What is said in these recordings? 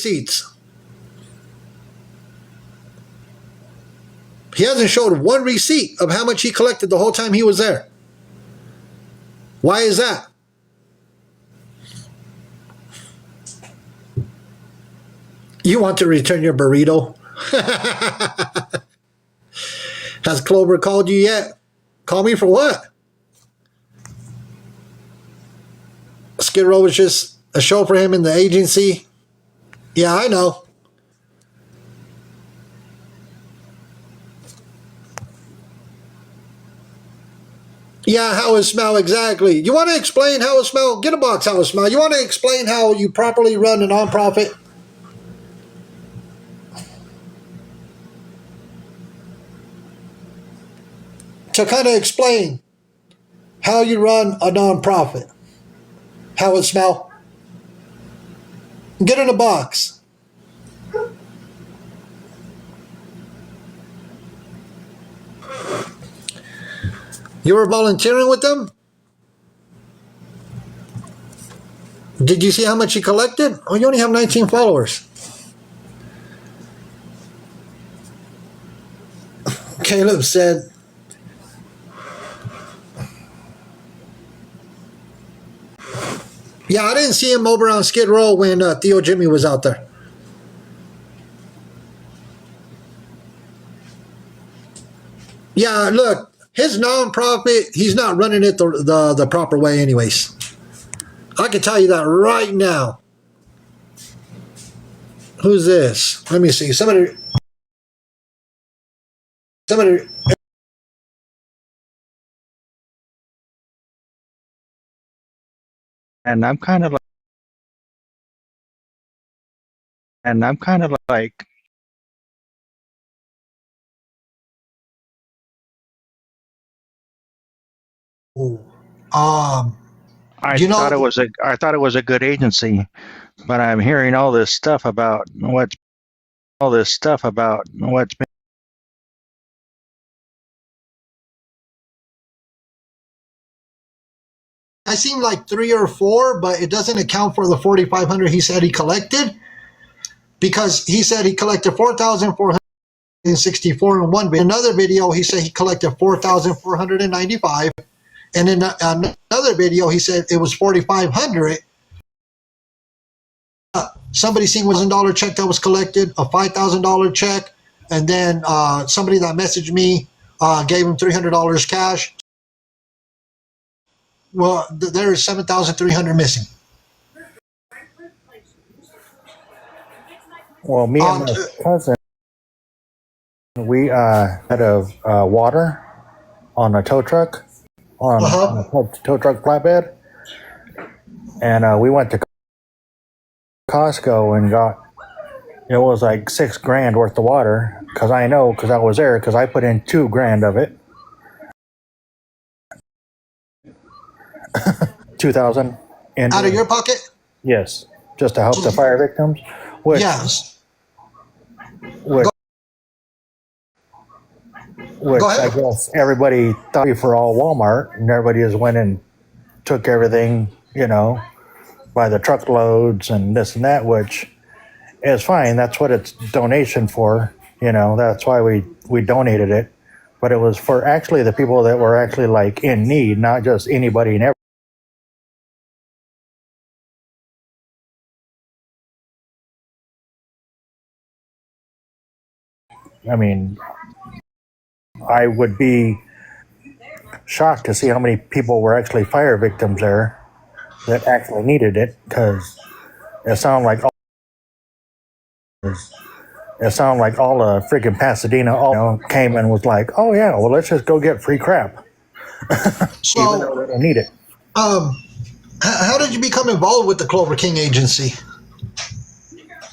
receipts. He hasn't showed one receipt of how much he collected the whole time he was there. Why is that? You want to return your burrito? Has Klover called you yet? Call me for what? Skid Row was just a show for him in the agency. Yeah, I know. Yeah, how it smell exactly. You want to explain how it smell? Get a box how it smell. You want to explain how you properly run a nonprofit? To kind of explain how you run a nonprofit. How it smell? Get in a box. You were volunteering with them? Did you see how much you collected? Oh, you only have 19 followers. Caleb said, yeah, I didn't see him over on Skid Row when Theo Jimmy was out there. Yeah, look, his nonprofit, he's not running it the proper way anyways. I can tell you that right now. Who's this? Let me see. Somebody. And I'm kind of like, I thought it was a good agency, but I'm hearing all this stuff about what's been. I seen like 3 or 4, but it doesn't account for the 4,500 he said he collected, because he said he collected 4,464 in one video. In another video, he said he collected 4,495, and in another video, he said it was 4,500. Somebody seen was $1,000 check that was collected, a $5,000 check, and then somebody that messaged me gave him $300 cash. Well, there is 7,300 missing. Well, me and my cousin, we had a water on a tow truck, on a tow truck flatbed, and we went to Costco and got, it was like $6,000 worth of water, because I know, because I was there, because I put in $2,000 of it. 2,000 out of your pocket? Yes, just to help the fire victims. Which, yes. Which I guess everybody thought for all Walmart, and everybody just went and took everything, by the truckloads and this and that, which is fine. That's what it's donation for. That's why we donated it. But it was for actually the people that were actually like in need, not just anybody and everybody. I mean, I would be shocked to see how many people were actually fire victims there that actually needed it, because it sounded like all the freaking Pasadena came and was like, oh yeah, well, let's just go get free crap. So, even though they don't need it. How did you become involved with the Klover King Agency?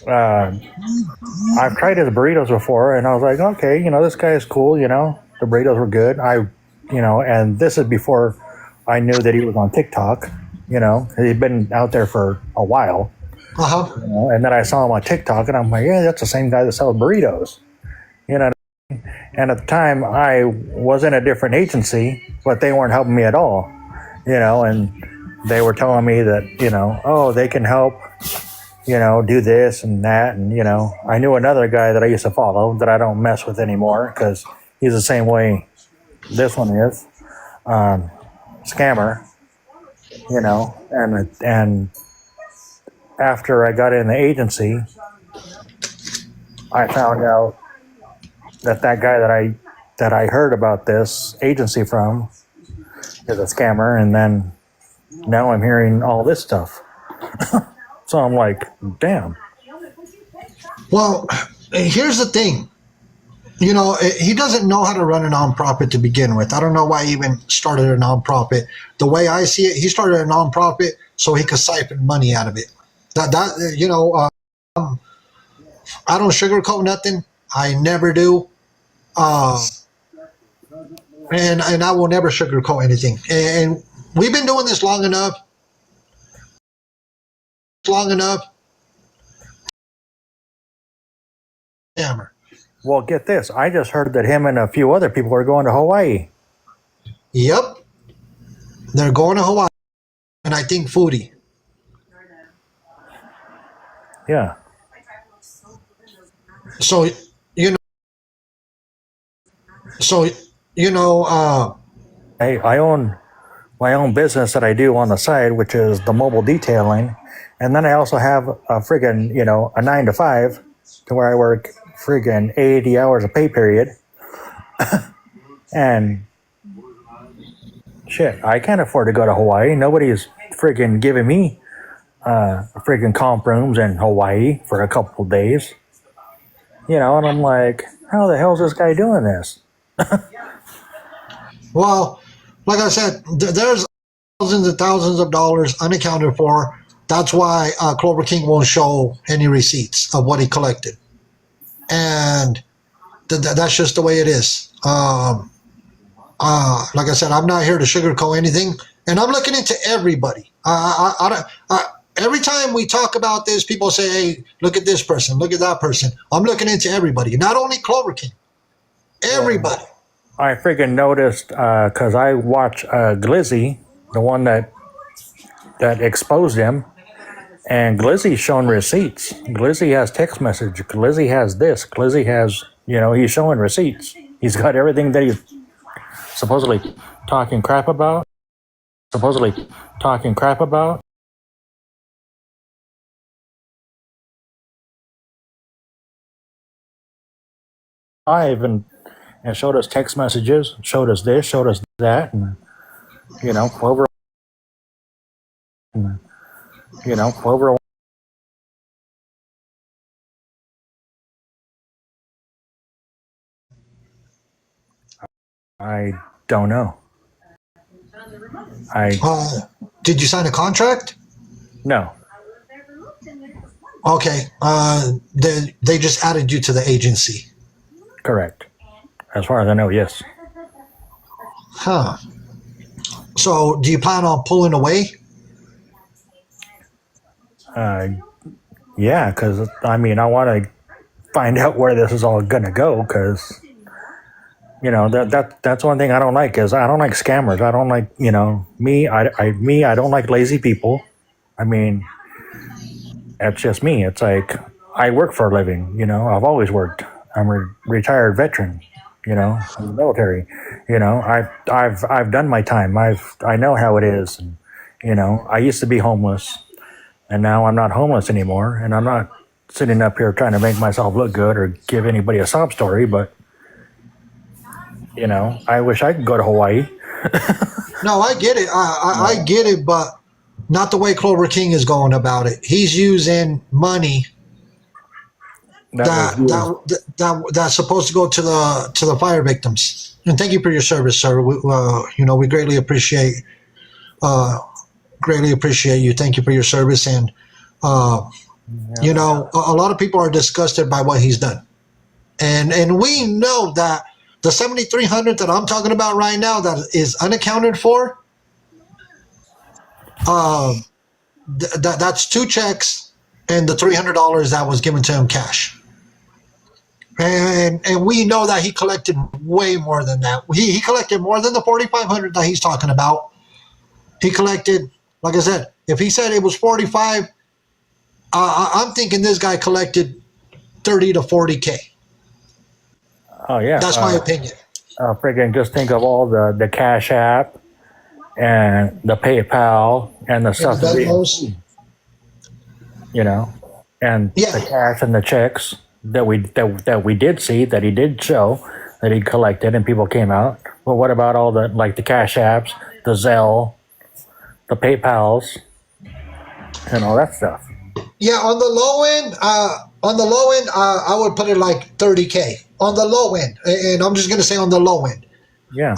I've tried his burritos before, and I was like, okay, this guy is cool, the burritos were good. And this is before I knew that he was on TikTok, he'd been out there for a while. And then I saw him on TikTok, and I'm like, yeah, that's the same guy that sells burritos, And at the time, I was in a different agency, but they weren't helping me at all, and they were telling me that, oh, they can help, do this and that. And, I knew another guy that I used to follow that I don't mess with anymore because he's the same way this one is. Scammer, and after I got in the agency, I found out that guy that I heard about this agency from is a scammer, and then now I'm hearing all this stuff. So I'm like, damn. Well, here's the thing. He doesn't know how to run a nonprofit to begin with. I don't know why he even started a nonprofit. The way I see it, he started a nonprofit so he could siphon money out of it. I don't sugarcoat nothing. I never do. Uh, and I will never sugarcoat anything. And we've been doing this long enough. Hammer. Well, get this. I just heard that him and a few other people are going to Hawaii. Yep. They're going to Hawaii. And I think foodie. Yeah. So, I own my own business that I do on the side, which is the mobile detailing. And then I also have a friggin', a 9 to 5 to where I work friggin' 80 hours a pay period. And shit, I can't afford to go to Hawaii. Nobody's friggin' giving me friggin' comp rooms in Hawaii for a couple of days. And I'm like, how the hell is this guy doing this? Well, like I said, there's thousands and thousands of dollars unaccounted for. That's why Klover King won't show any receipts of what he collected. And that's just the way it is. Like I said, I'm not here to sugarcoat anything. And I'm looking into everybody. Every time we talk about this, people say, hey, look at this person, look at that person. I'm looking into everybody, not only Klover King, everybody. I friggin' noticed because I watch Glizzy, the one that exposed him, and Glizzy's showing receipts. Glizzy has text message. Glizzy has this. Glizzy has, he's showing receipts. He's got everything that he's supposedly talking crap about. And showed us text messages, showed us this, showed us that, and Clover, Clover. I don't know. Did you sign a contract? No. Okay. They just added you to the agency. Correct. As far as I know, yes. Huh. So, do you plan on pulling away? Yeah, because I want to find out where this is all gonna go. Because that's one thing I don't like is I don't like scammers. I don't like me. I don't like lazy people. That's just me. It's like I work for a living. I've always worked. I'm a retired veteran. In the military. I've done my time. I know how it is. And, I used to be homeless, and now I'm not homeless anymore. And I'm not sitting up here trying to make myself look good or give anybody a sob story. But I wish I could go to Hawaii. No, I get it. I get it, but not the way Klover King is going about it. He's using money that's supposed to go to the fire victims. And thank you for your service, sir. We greatly appreciate you. Thank you for your service. And a lot of people are disgusted by what he's done. And we know that the 7,300 that I'm talking about right now that is unaccounted for, that's 2 checks and the $300 that was given to him cash. And we know that he collected way more than that. He collected more than the 4,500 that he's talking about. He collected, like I said, if he said it was 45, I'm thinking this guy collected 30 to 40K. Oh yeah. That's my opinion. Freaking just think of all the Cash App and the PayPal and the stuff that Venmos. you know, and Yeah. the cash and the checks that we did see that he did show that he collected and people came out. Well, what about all the like the Cash Apps, the Zelle, the PayPals, and all that stuff? Yeah, on the low end, I would put it like 30K on the low end, and I'm just gonna say on the low end. Yeah.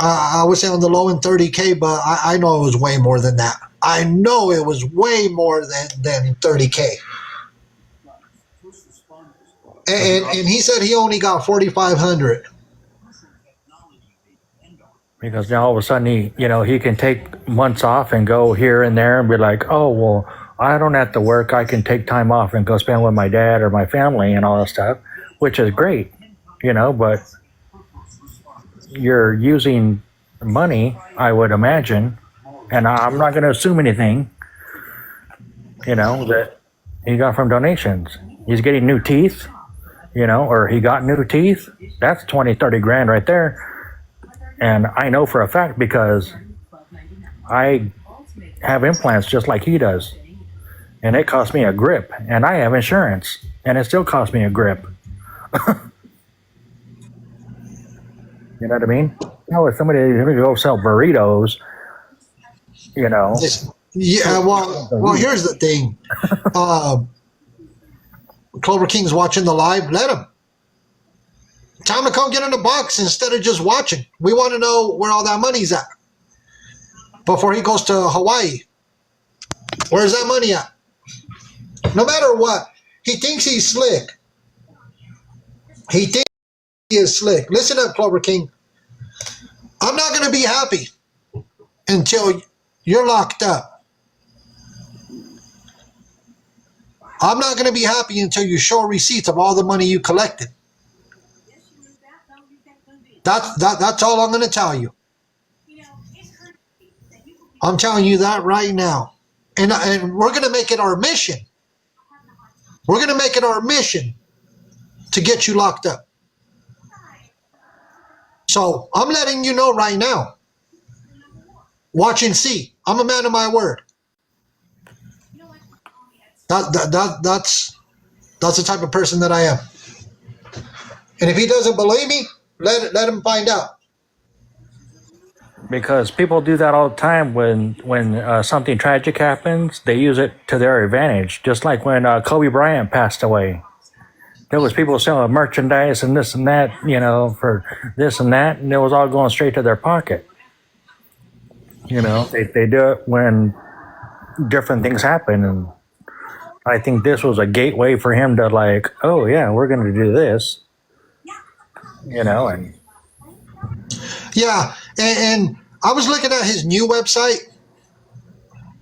I would say on the low end 30K, but I know it was way more than that. I know it was way more than 30K. And he said he only got 4,500. Because now all of a sudden he can take months off and go here and there and be like, oh well, I don't have to work. I can take time off and go spend with my dad or my family and all that stuff, which is great, but you're using money, I would imagine, and I'm not going to assume anything, that he got from donations. He's getting new teeth, or he got new teeth. That's 20, 30 grand right there. And I know for a fact because I have implants just like he does. And it cost me a grip. And I have insurance. And it still cost me a grip. You know what I mean? If somebody go sell burritos, Yeah, well, here's the thing. Clover King's watching the live. Let him. Time to come get in the box instead of just watching. We want to know where all that money's at before he goes to Hawaii. Where's that money at? No matter what, he thinks he's slick. He thinks he is slick. Listen up, Clover King. I'm not going to be happy until you're locked up. I'm not going to be happy until you show receipts of all the money you collected. That's all I'm going to tell you. I'm telling you that right now. And we're going to make it our mission. We're going to make it our mission to get you locked up. So I'm letting you know right now. Watch and see. I'm a man of my word. That's the type of person that I am. And if he doesn't believe me, let him find out. Because people do that all the time when something tragic happens, they use it to their advantage. Just like when Kobe Bryant passed away. There was people selling merchandise and this and that, for this and that, and it was all going straight to their pocket. They do it when different things happen, and I think this was a gateway for him to like, oh yeah, we're going to do this, and yeah, and I was looking at his new website.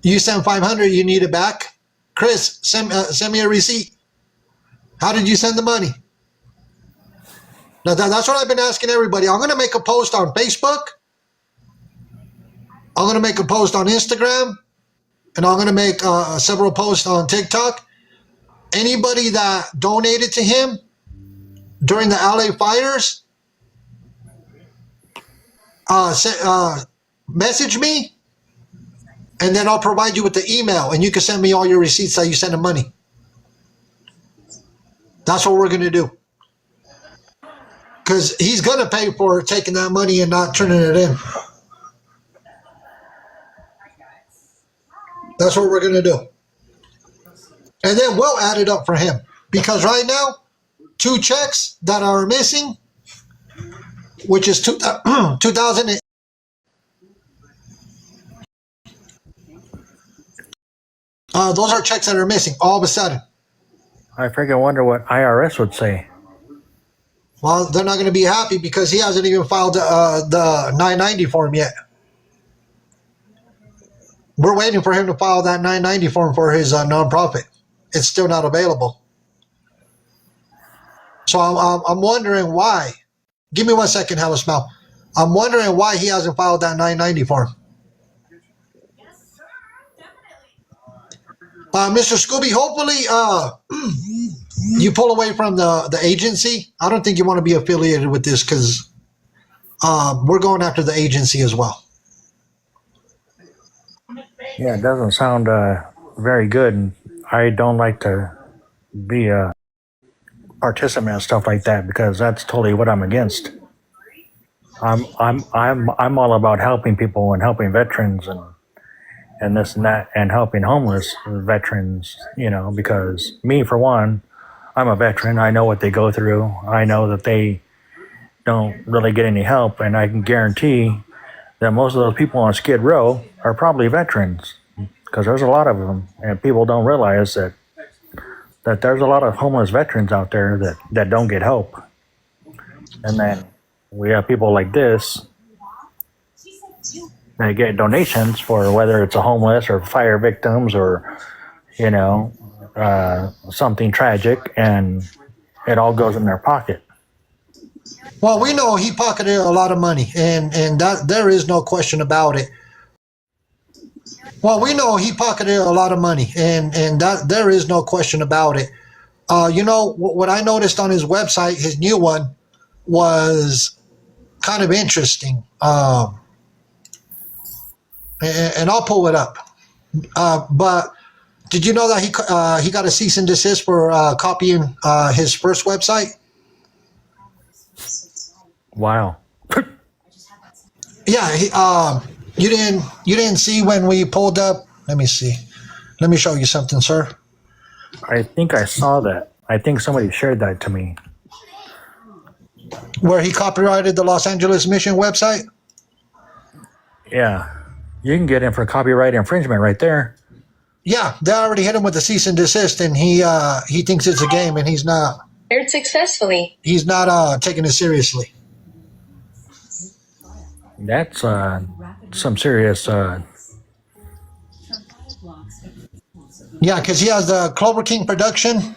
You sent 500, you need it back. Chris, send me a receipt. How did you send the money? Now, that's what I've been asking everybody. I'm going to make a post on Facebook. I'm going to make a post on Instagram. And I'm going to make several posts on TikTok. Anybody that donated to him during the LA fires, message me. And then I'll provide you with the email. And you can send me all your receipts that you send the money. That's what we're going to do. Because he's going to pay for taking that money and not turning it in. That's what we're going to do. And then we'll add it up for him. Because right now, 2 checks that are missing, which is 2000. Those are checks that are missing all of a sudden. I freaking wonder what IRS would say. Well, they're not going to be happy because he hasn't even filed the 990 form yet. We're waiting for him to file that 990 form for his nonprofit. It's still not available. So I'm wondering why. Give me 1 second, have a smell. I'm wondering why he hasn't filed that 990 form. Mr. Scooby, hopefully you pull away from the agency. I don't think you want to be affiliated with this because we're going after the agency as well. Yeah, it doesn't sound very good. And I don't like to be a participant in stuff like that because that's totally what I'm against. I'm all about helping people and helping veterans and this and that and helping homeless veterans. Because me for one, I'm a veteran. I know what they go through. I know that they don't really get any help, and I can guarantee that most of those people on Skid Row are probably veterans because there's a lot of them, and people don't realize that there's a lot of homeless veterans out there that don't get help. And then we have people like this that get donations for whether it's a homeless or fire victims or something tragic, and it all goes in their pocket. Well, we know he pocketed a lot of money, and that there is no question about it. Well, we know he pocketed a lot of money, and that there is no question about it. What I noticed on his website, his new one, was kind of interesting. And I'll pull it up. But did you know that he got a cease and desist for copying his first website? Wow. Yeah, you didn't see when we pulled up. Let me see. Let me show you something, sir. I think I saw that. I think somebody shared that to me. Where he copyrighted the Los Angeles Mission website. Yeah. You can get in for copyright infringement right there. Yeah, they already hit him with the cease and desist, and he thinks it's a game, and he's not. Aired successfully. He's not taking it seriously. That's some serious. Yeah, because he has the Klover King production.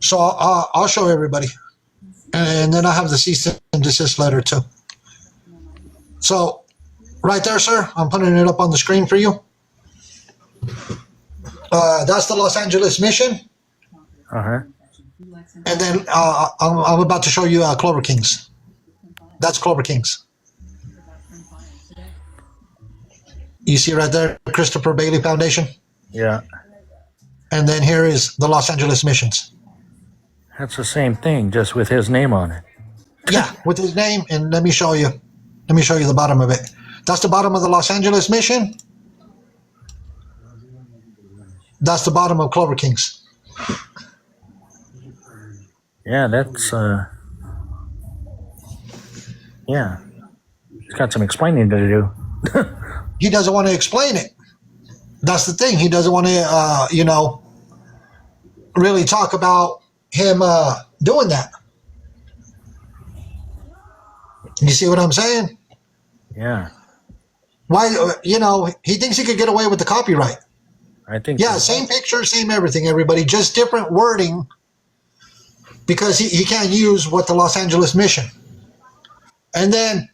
So I'll show everybody, and then I have the cease and desist letter too. So, right there, sir, I'm putting it up on the screen for you. That's the Los Angeles Mission. And then I'm about to show you Klover Kings. That's Klover Kings. You see right there, Christopher Bailey Foundation? Yeah. And then here is the Los Angeles Missions. That's the same thing, just with his name on it. Yeah, with his name, and let me show you. Let me show you the bottom of it. That's the bottom of the Los Angeles Mission. That's the bottom of Klover Kings. Yeah, that's yeah. He's got some explaining to do. He doesn't want to explain it. That's the thing. He doesn't want to, really talk about him doing that. You see what I'm saying? Yeah. Why, he thinks he could get away with the copyright. I think. Yeah, same picture, same everything, everybody. Just different wording because he can't use what the Los Angeles Mission. And then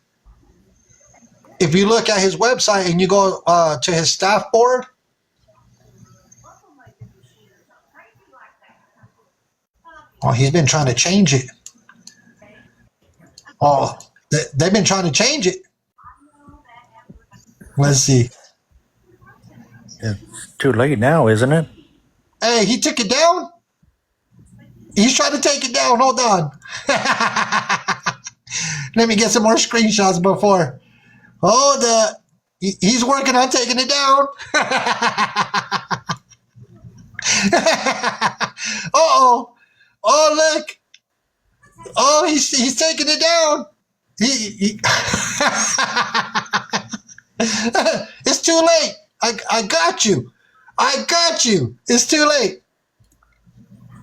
if you look at his website and you go to his staff board, oh, he's been trying to change it. Oh, they've been trying to change it. Let's see. It's too late now, isn't it? Hey, he took it down? He's trying to take it down. Hold on. Let me get some more screenshots before. Oh, he's working on taking it down. Uh-oh. Oh, look. Oh, he's taking it down. It's too late. I got you. I got you. It's too late.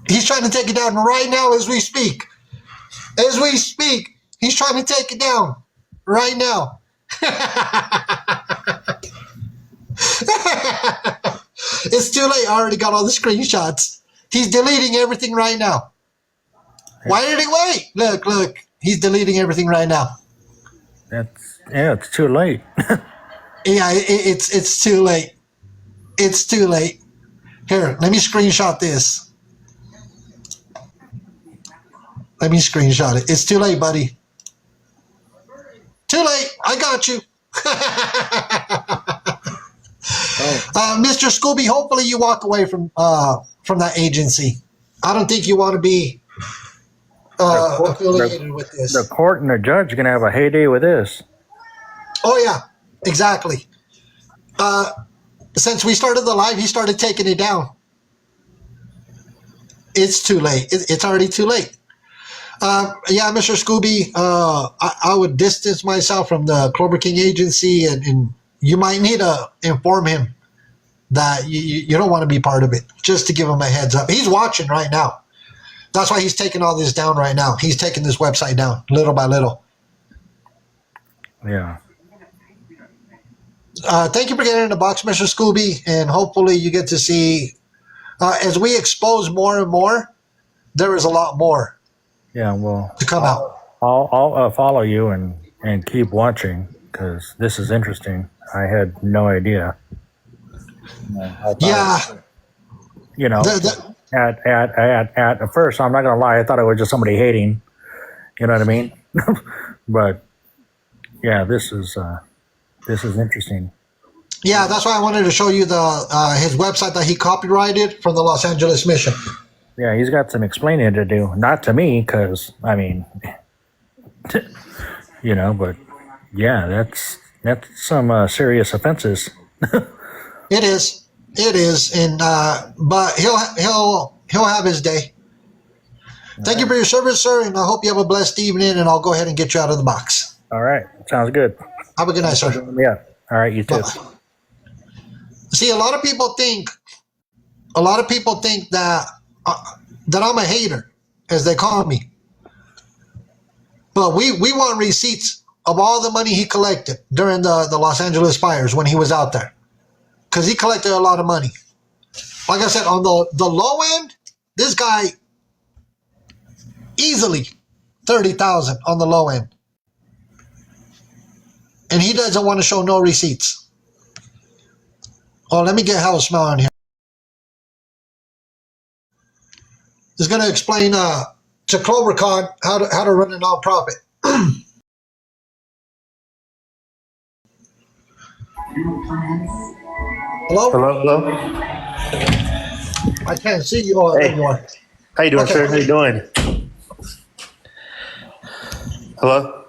He's trying to take it down right now as we speak. As we speak, he's trying to take it down right now. It's too late. I already got all the screenshots. He's deleting everything right now. Why did he wait? Look. He's deleting everything right now. It's too late. Yeah, it's too late. It's too late. Here, let me screenshot this. Let me screenshot it. It's too late, buddy. Too late. I got you. Mr. Scooby, hopefully you walk away from that agency. I don't think you want to be affiliated with this. The court and the judge are going to have a heyday with this. Oh, yeah, exactly. Since we started the live, he started taking it down. It's too late. It's already too late. Yeah, Mr. Scooby, I would distance myself from the Klover King agency, and you might need to inform him that you don't want to be part of it, just to give him a heads up. He's watching right now. That's why he's taking all this down right now. He's taking this website down little by little. Yeah. Thank you for getting in the box, Mr. Scooby, and hopefully you get to see, as we expose more and more, there is a lot more. Yeah, well, to come out. I'll follow you and keep watching because this is interesting. I had no idea. Yeah. You know, at first, I'm not gonna lie, I thought it was just somebody hating. You know what I mean? But yeah, this is interesting. Yeah, that's why I wanted to show you the his website that he copyrighted from the Los Angeles Mission. Yeah, he's got some explaining to do. Not to me, because I mean, you know, but yeah, that's some serious offenses. It is, and but he'll have his day. Thank you for your service, sir, and I hope you have a blessed evening. And I'll go ahead and get you out of the box. All right, sounds good. Have a good night, sir. Yeah. All right, you too. Bye-bye. See, a lot of people think that I'm a hater, as they call me. But we want receipts of all the money he collected during the Los Angeles fires when he was out there, because he collected a lot of money. Like I said, on the low end, this guy easily 30,000 on the low end, and he doesn't want to show no receipts. Oh, let me get Hell Smell on here. He's going to explain to CloverCon how to run a nonprofit. Hello? Hello. I can't see you. Oh, Hey. there you are. How you doing, Okay. sir? How you doing? Hello?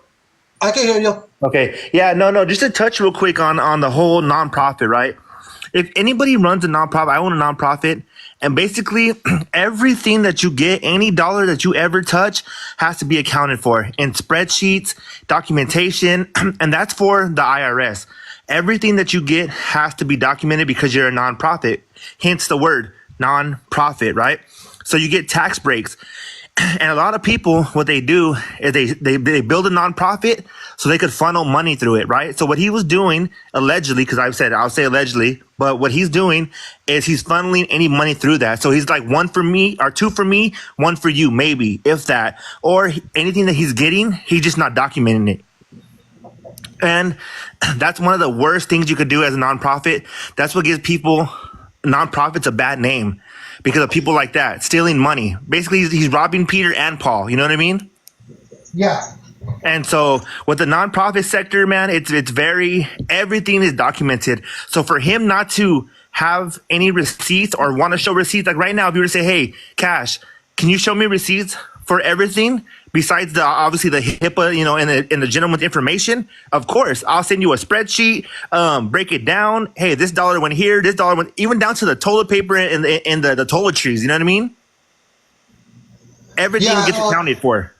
I can hear you. Okay. Yeah, no, just to touch real quick on the whole nonprofit, right? If anybody runs a nonprofit, I own a nonprofit, and basically everything that you get, any dollar that you ever touch has to be accounted for in spreadsheets, documentation, and that's for the IRS. Everything that you get has to be documented because you're a nonprofit, hence the word nonprofit, right? So you get tax breaks. And a lot of people, what they do is they build a nonprofit so they could funnel money through it, right? So what he was doing, allegedly, because I'll say allegedly, but what he's doing is he's funneling any money through that. So he's like, one for me or two for me, one for you, maybe, if that. Or anything that he's getting, he's just not documenting it. And that's one of the worst things you could do as a nonprofit. That's what gives nonprofits a bad name. Because of people like that, stealing money. Basically, he's robbing Peter and Paul. You know what I mean? Yeah. And so with the nonprofit sector, man, it's everything is documented. So for him not to have any receipts or want to show receipts, like right now, if you were to say, hey, Cash, can you show me receipts for everything besides obviously the HIPAA, and the gentleman's information? Of course, I'll send you a spreadsheet, break it down. Hey, this dollar went here, this dollar went, even down to the toilet paper and the toiletries. You know what I mean? Everything gets accounted for.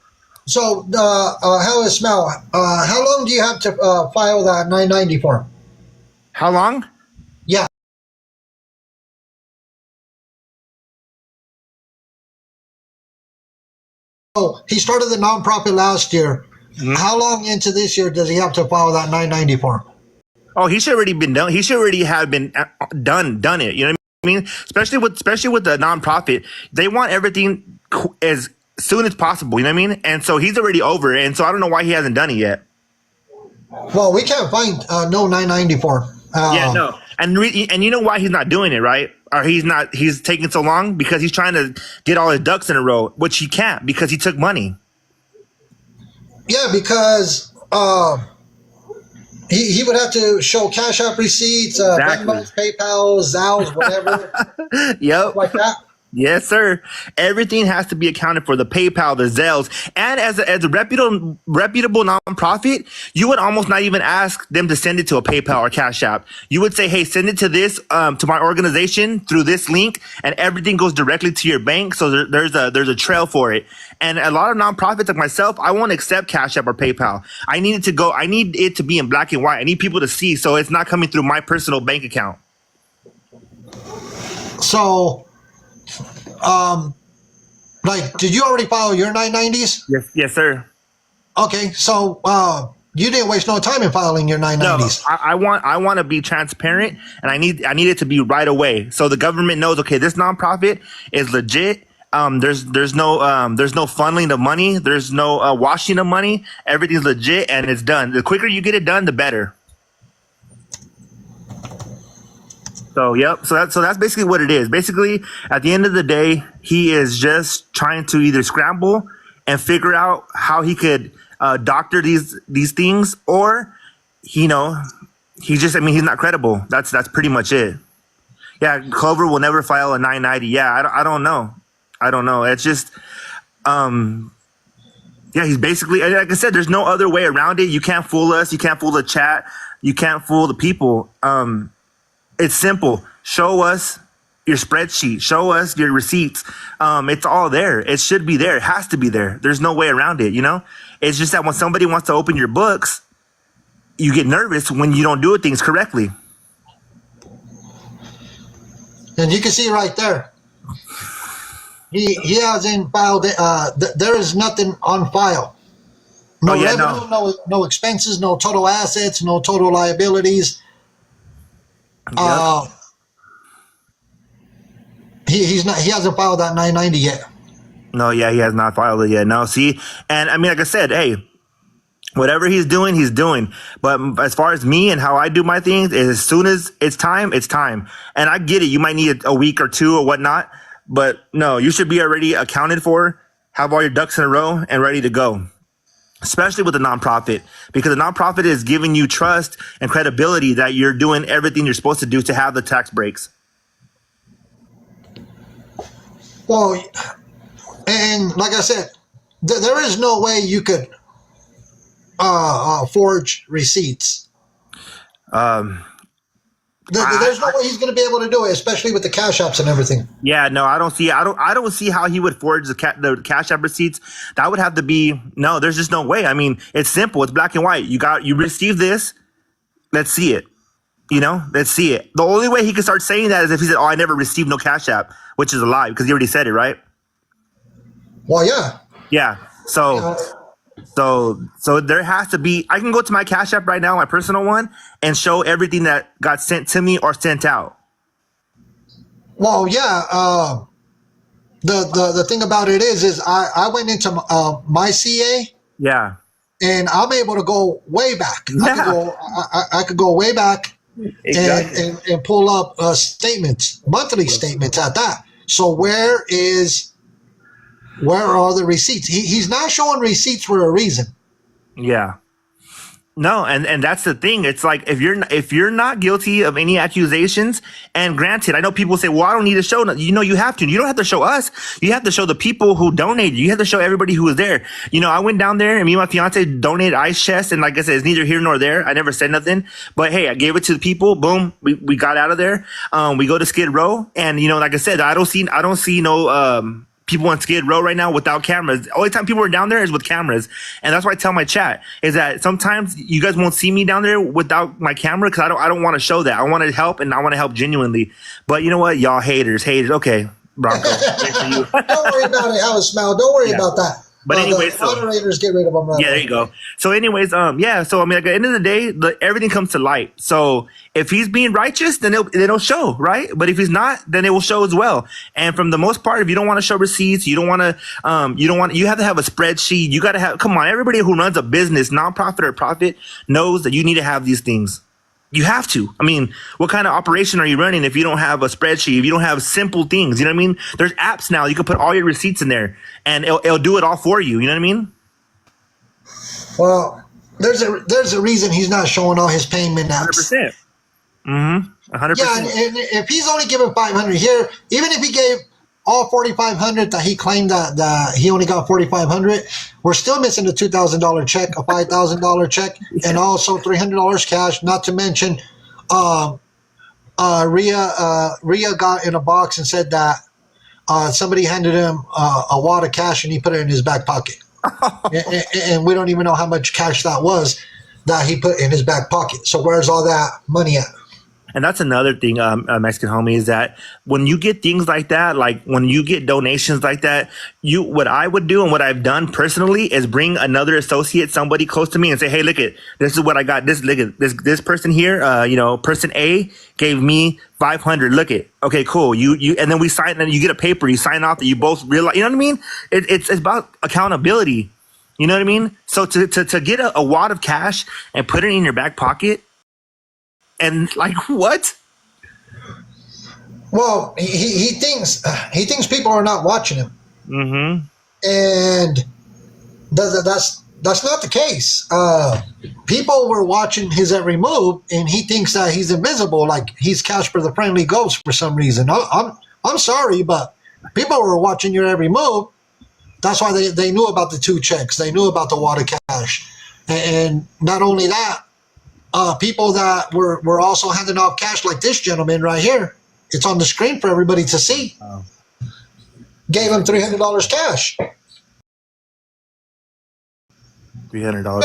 So, how is Smell? How long do you have to file that 990 form? How long? Yeah. So he started the nonprofit last year. Mm-hmm. How long into this year does he have to file that 990 form? Oh, he should already been done. He should already have been done it. You know what I mean? Especially with the nonprofit, they want everything as soon as possible. You know what I mean? And so he's already over it. And so I don't know why he hasn't done it yet. Well, we can't find no 990 form. Yeah, no. And you know why he's not doing it, right? or he's taking so long because he's trying to get all his ducks in a row, which he can't because he took money. Yeah, because he would have to show Cash App receipts, Exactly. Venmos, PayPal, Zales, whatever, Yep. stuff like that. Yes, sir. Everything has to be accounted for, the PayPal, the Zelles. And as a reputable nonprofit, you would almost not even ask them to send it to a PayPal or Cash App. You would say, hey, send it to this, to my organization through this link, and everything goes directly to your bank. So there's a trail for it. And a lot of nonprofits like myself, I won't accept Cash App or PayPal. I need it to be in black and white. I need people to see, so it's not coming through my personal bank account. So, like, did you already file your 990s? Yes, sir. Okay, so you didn't waste no time in filing your No, 990s. I want to be transparent, and I need it to be right away, so the government knows. Okay, this nonprofit is legit. There's no funneling of money. There's no washing of money. Everything's legit, and it's done. The quicker you get it done, the better. So yep. So that's basically what it is. Basically, at the end of the day, he is just trying to either scramble and figure out how he could doctor these things, or he's not credible. That's pretty much it. Yeah, Klover will never file a 990. Yeah, I don't know. It's just he's basically, like I said, there's no other way around it. You can't fool us. You can't fool the chat. You can't fool the people. It's simple. Show us your spreadsheet. Show us your receipts. It's all there. It should be there. It has to be there. There's no way around it, It's just that when somebody wants to open your books, you get nervous when you don't do things correctly. And you can see right there, he hasn't filed it. There is nothing on file. No revenue, no expenses, no total assets, no total liabilities. Yep. He hasn't filed that 990 yet. No, yeah, he has not filed it yet. No, see, and I mean, like I said, hey, whatever he's doing, he's doing. But as far as me and how I do my things, is as soon as it's time, it's time. And I get it. You might need a week or two or whatnot, but no, you should be already accounted for, have all your ducks in a row, and ready to go. Especially with a nonprofit, because a nonprofit is giving you trust and credibility that you're doing everything you're supposed to do to have the tax breaks. Well, and like I said, there is no way you could forge receipts. There's no way he's going to be able to do it, especially with the cash apps and everything. Yeah, no, I don't see how he would forge the cash app receipts. That would have to be no. There's just no way. I mean, it's simple. It's black and white. You receive this. Let's see it. Let's see it. The only way he could start saying that is if he said, "Oh, I never received no cash app," which is a lie because he already said it, right? Well, yeah. Yeah. So there has to be. I can go to my Cash App right now, my personal one, and show everything that got sent to me or sent out. Well, yeah. The thing about it is I went into my CA. Yeah. And I'm able to go way back. Yeah. I could go way back Exactly. and pull up statements, monthly statements at that. So where are the receipts? He's not showing receipts for a reason. Yeah. No, and that's the thing. It's like if you're not guilty of any accusations, and granted, I know people say, "Well, I don't need to show." You have to. You don't have to show us. You have to show the people who donated. You have to show everybody who was there. I went down there, and me and my fiance donated ice chests, and like I said, it's neither here nor there. I never said nothing, but hey, I gave it to the people. Boom, we got out of there. We go to Skid Row, and like I said, I don't see no people on Skid Row right now without cameras. The only time people are down there is with cameras. And that's why I tell my chat is that sometimes you guys won't see me down there without my camera because I don't want to show that. I want to help, and I want to help genuinely. But you know what? Y'all haters. Okay, Bronco. Don't worry about it, how it smells. Don't worry about that. But anyways, the moderators get rid of them. Yeah, there you go. So anyways, yeah. So I mean, at the end of the day, everything comes to light. So if he's being righteous, then it'll show, right? But if he's not, then it will show as well. And from the most part, if you don't want to show receipts, you have to have a spreadsheet. You got to have. Come on, everybody who runs a business, nonprofit or profit, knows that you need to have these things. You have to. I mean, what kind of operation are you running if you don't have a spreadsheet, if you don't have simple things? You know what I mean? There's apps now. You can put all your receipts in there and it'll do it all for you. You know what I mean? Well, there's a reason he's not showing all his payment apps. 100%. 100%. Yeah, and if he's only giving 500 here, even if he gave all 4,500 that he claimed that he only got 4,500, we're still missing a $2,000 check, a $5,000 check, and also $300 cash. Not to mention, Rhea got in a box and said that somebody handed him a wad of cash and he put it in his back pocket, and we don't even know how much cash that was that he put in his back pocket. So where's all that money at? And that's another thing, Mexican homie, is that when you get things like that, like when you get donations like that, what I would do and what I've done personally is bring another associate, somebody close to me, and say, hey, look this is what I got. Look at this person here, person A gave me 500. Look it. Okay, cool. You, and then we sign, and you get a paper, you sign off that you both realize, you know what I mean? It's about accountability. You know what I mean? So to get a wad of cash and put it in your back pocket, and like what? Well, he thinks people are not watching him, and that's not the case. People were watching his every move, and he thinks that he's invisible, like he's Casper the Friendly Ghost for some reason. I'm sorry, but people were watching your every move. That's why they knew about the 2 checks. They knew about the wad of cash, and not only that. People that were also handing out cash, like this gentleman right here. It's on the screen for everybody to see. Oh. Gave him $300 cash. $300.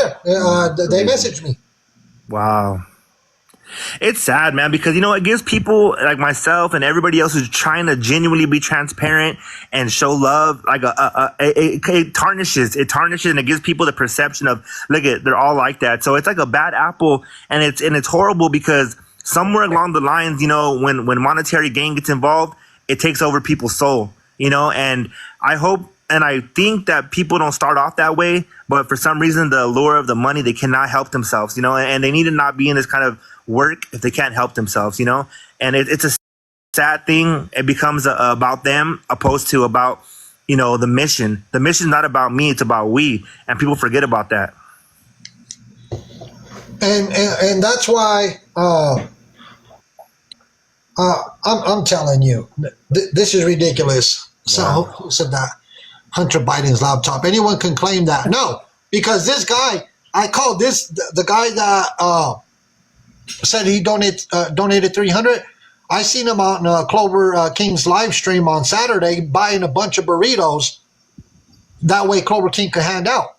They messaged me. Wow. It's sad, man, because, it gives people like myself and everybody else who's trying to genuinely be transparent and show love, like it tarnishes and it gives people the perception of, look at, they're all like that. So it's like a bad apple, and it's horrible because somewhere along the lines, when monetary gain gets involved, it takes over people's soul, and I hope and I think that people don't start off that way, but for some reason, the allure of the money, they cannot help themselves, and they need to not be in this kind of work if they can't help themselves, and it's a sad thing. It becomes about them opposed to about, the mission. The mission is not about me, it's about we, and people forget about that. And that's why I'm telling you, this is ridiculous. So who said that? Hunter Biden's laptop. Anyone can claim that. No, because this guy, I called this the guy that said he donated 300. I seen him on Klover King's live stream on Saturday buying a bunch of burritos. That way Klover King could hand out.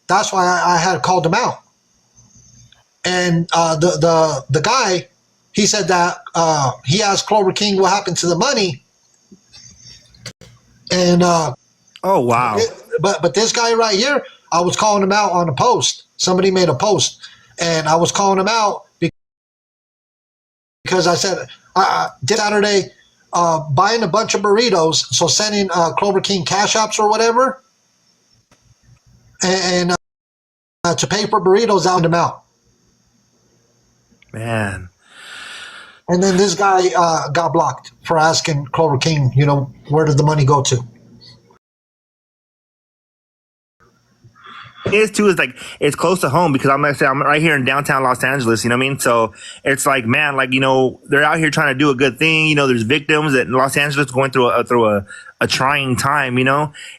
That's why I had called him out. And the guy, he said that he asked Klover King what happened to the money. And oh wow! But this guy right here, I was calling him out on a post. Somebody made a post, and I was calling him out because I said this Saturday buying a bunch of burritos, so sending Klover King cash apps or whatever, and to pay for burritos out him out. Man. And then this guy got blocked for asking Klover King, where did the money go to? It is too, is like it's close to home because I'm right here in downtown Los Angeles, you know what I mean? So it's like, man, like, they're out here trying to do a good thing. There's victims that Los Angeles going through a trying time,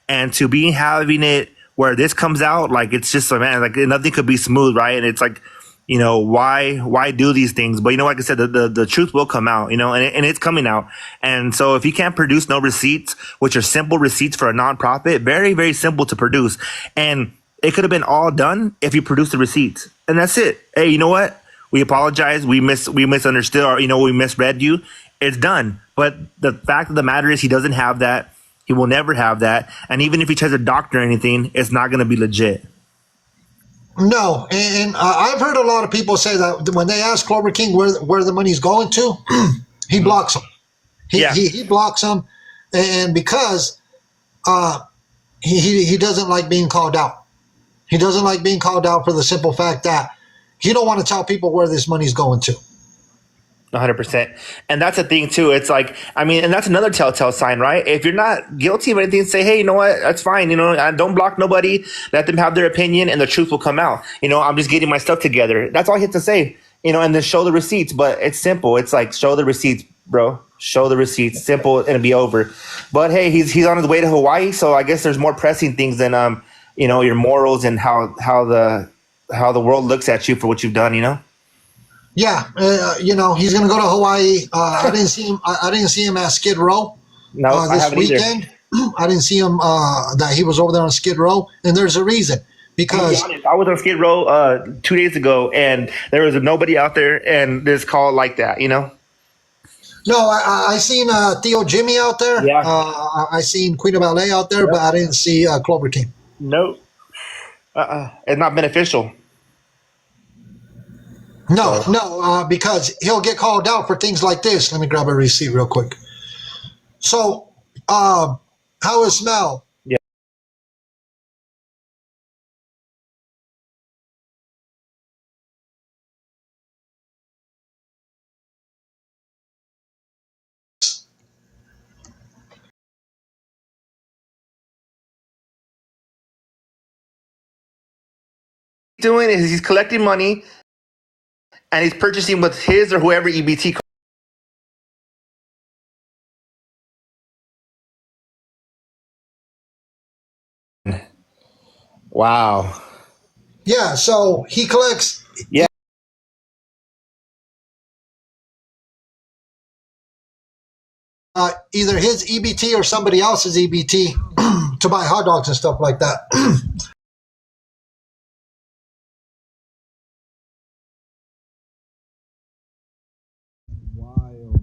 and to be having it where this comes out, like, it's just like, man, like nothing could be smooth, right? And it's like, why do these things? But like I said, the truth will come out, and it's coming out. And so if you can't produce no receipts, which are simple receipts for a nonprofit, very, very simple to produce. And it could have been all done if you produced the receipts, and that's it. Hey, you know what? We apologize. We misunderstood, or we misread you. It's done. But the fact of the matter is, he doesn't have that. He will never have that. And even if he tries to doctor anything, it's not going to be legit. No, and I've heard a lot of people say that when they ask Klover King where the money's going to, he blocks them. He blocks them, and because he doesn't like being called out. He doesn't like being called out for the simple fact that he don't want to tell people where this money's going to. 100%. And that's the thing too. It's like, I mean, and that's another telltale sign, right? If you're not guilty of anything, say, hey, you know what? That's fine. You know, I don't block nobody. Let them have their opinion, and the truth will come out. You know, I'm just getting my stuff together. That's all you have to say. You know, and then show the receipts. But it's simple. It's like, show the receipts, bro. Show the receipts. Simple, and it'll be over. But hey, he's on his way to Hawaii, so I guess there's more pressing things than you know, your morals and how the world looks at you for what you've done. You know. Yeah, you know, he's going to go to Hawaii. I didn't see him. I didn't see him at Skid Row No, I this haven't either. weekend. I didn't see him that he was over there on Skid Row, and there's a reason. To Because be honest, I was on Skid Row 2 days ago, and there was nobody out there, and this call like that, you know. no, I seen Theo Jimmy out there. Yeah. I seen Queen of Ballet out there, but I didn't see Clover King. Nope. It's not beneficial. No, because he'll get called out for things like this. Let me grab a receipt real quick. So, how is Smell? Yeah. Doing is he's collecting money, and he's purchasing with his or whoever EBT. Wow. Yeah, so he collects Yeah. either his EBT or somebody else's EBT to buy hot dogs and stuff like that. Wild.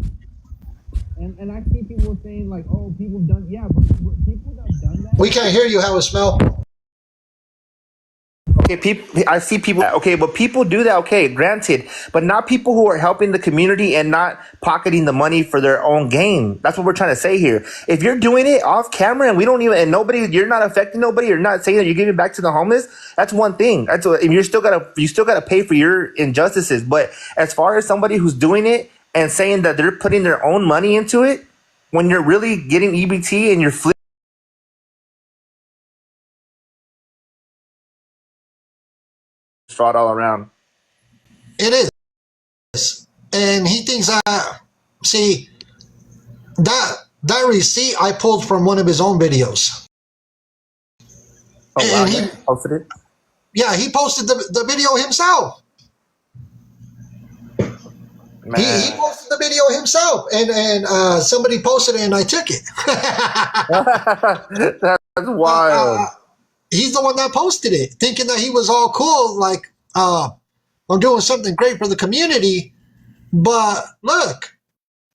And I see people saying like, oh, people have done, yeah, but people have done that. We can't hear you. How it Smell? Okay, people. I see people. Okay, but people do that. Okay, granted, but not people who are helping the community and not pocketing the money for their own gain. That's what we're trying to say here. If you're doing it off camera and we don't even, and nobody, you're not affecting nobody. You're not saying that you're giving back to the homeless. That's one thing. That's what, you still gotta pay for your injustices. But as far as somebody who's doing it and saying that they're putting their own money into it, when you're really getting EBT and you're flipping fraud all around. It is. And he thinks see, that receipt I pulled from one of his own videos. Oh wow! And He posted it. yeah, he posted the video himself. He posted the video himself, and somebody posted it, and I took it. That's wild. He's the one that posted it, thinking that he was all cool, like I'm doing something great for the community. But look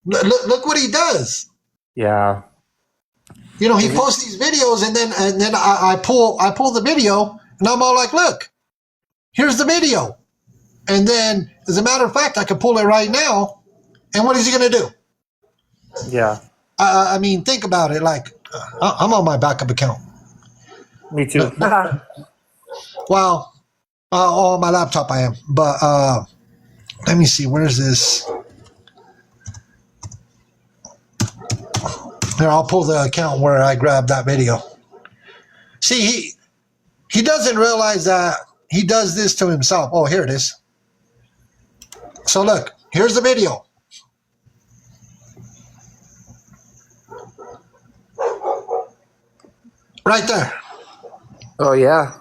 what he does. Yeah. You know, he posts these videos, and then I pull the video, and I'm all like, look, here's the video. And then, as a matter of fact, I could pull it right now. And what is he going to do? Yeah. I mean, think about it. Like, I'm on my backup account. Me too. Well, on my laptop I am. But let me see. Where's this? Here, I'll pull the account where I grabbed that video. See, he doesn't realize that he does this to himself. Oh, here it is. So look, here's the video. Right there. Oh yeah.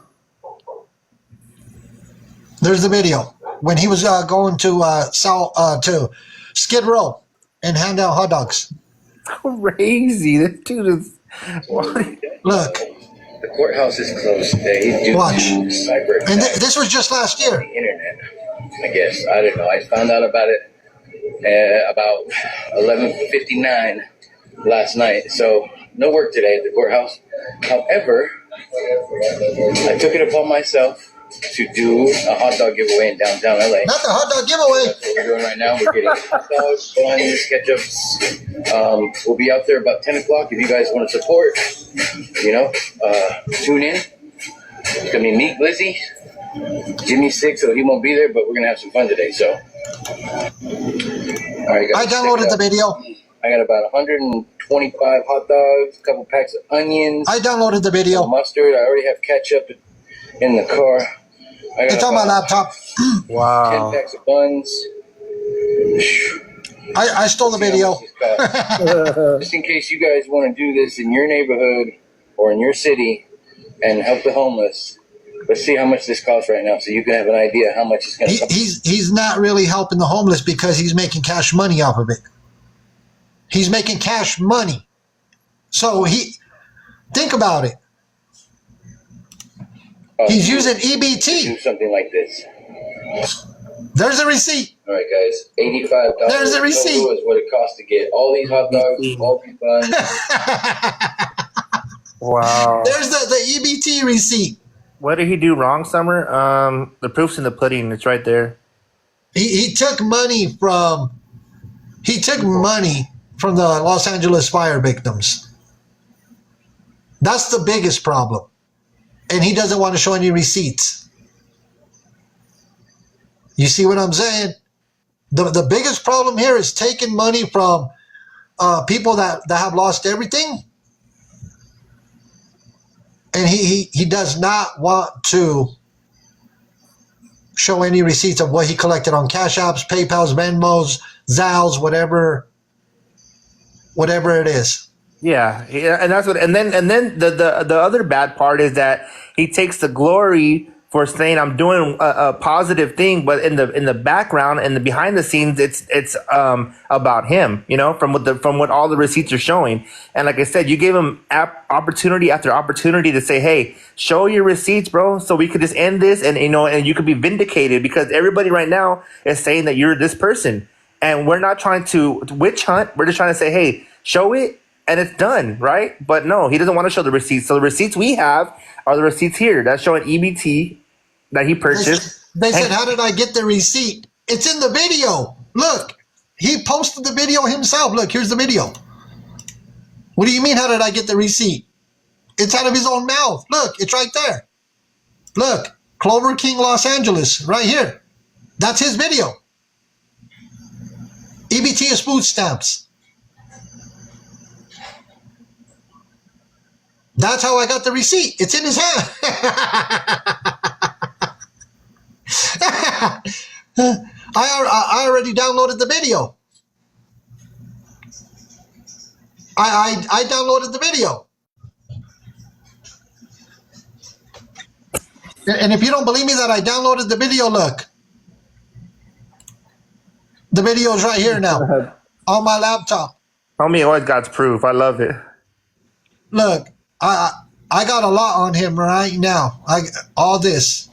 There's the video when he was going to to Skid Row and hand out hot dogs. Crazy. This dude is. Look, The courthouse is closed today. watch. Cyber And this was just last year. internet. I guess I don't know. I found out about it about 11:59 last night. So no work today at the courthouse. However, I took it upon myself to do a hot dog giveaway in downtown LA. Not the hot dog giveaway. That's what we're doing right now. We're getting hot dogs, buns, ketchups. We'll be out there about 10 o'clock if you guys want to support. You know, tune in. It's going to be me, Lizzie. Jimmy's sick, so he won't be there, but we're going to have some fun today. So All right, I guys, downloaded check the it out. video. I got about 125 hot dogs, a couple packs of onions, I downloaded the some video. mustard. I already have ketchup in the car. I got It's on my about laptop. 10 Wow. packs of buns. I stole the See how video. much this costs. Just in case you guys want to do this in your neighborhood or in your city and help the homeless, let's see how much this costs right now, so you can have an idea how much it's going to cost. He's not really helping the homeless because he's making cash money off of it. He's making cash money. So think about it. He's using Do EBT. something like this. There's a receipt. All right, guys, $85 There's a receipt. total is what it costs to get all these hot dogs, all these buns. Wow. There's the EBT receipt. What did he do wrong, Summer? The proof's in the pudding. It's right there. He took money from the Los Angeles fire victims. That's the biggest problem. And he doesn't want to show any receipts. You see what I'm saying? The biggest problem here is taking money from people that have lost everything. And he does not want to show any receipts of what he collected on Cash Apps, PayPals, Venmos, Zales, whatever it is. Yeah, and that's what. And then the other bad part is that he takes the glory for saying I'm doing a positive thing, but in the background and the behind the scenes, it's about him. You know, from what all the receipts are showing. And like I said, you gave him opportunity after opportunity to say, "Hey, show your receipts, bro," so we could just end this, and and you could be vindicated, because everybody right now is saying that you're this person, and we're not trying to witch hunt. We're just trying to say, "Hey, show it." And it's done, right? But no, he doesn't want to show the receipts. So the receipts we have are the receipts here. That's showing EBT that he purchased. They said, how did I get the receipt? It's in the video. Look, he posted the video himself. Look, here's the video. What do you mean, how did I get the receipt? It's out of his own mouth. Look, it's right there. Look, Klover King, Los Angeles, right here. That's his video. EBT is food stamps. That's how I got the receipt. It's in his hand. I already downloaded the video. I downloaded the video. And if you don't believe me that I downloaded the video, look. The video is right here now on my laptop. Homie always got proof. I love it. Look, I got a lot on him right now. I got all this.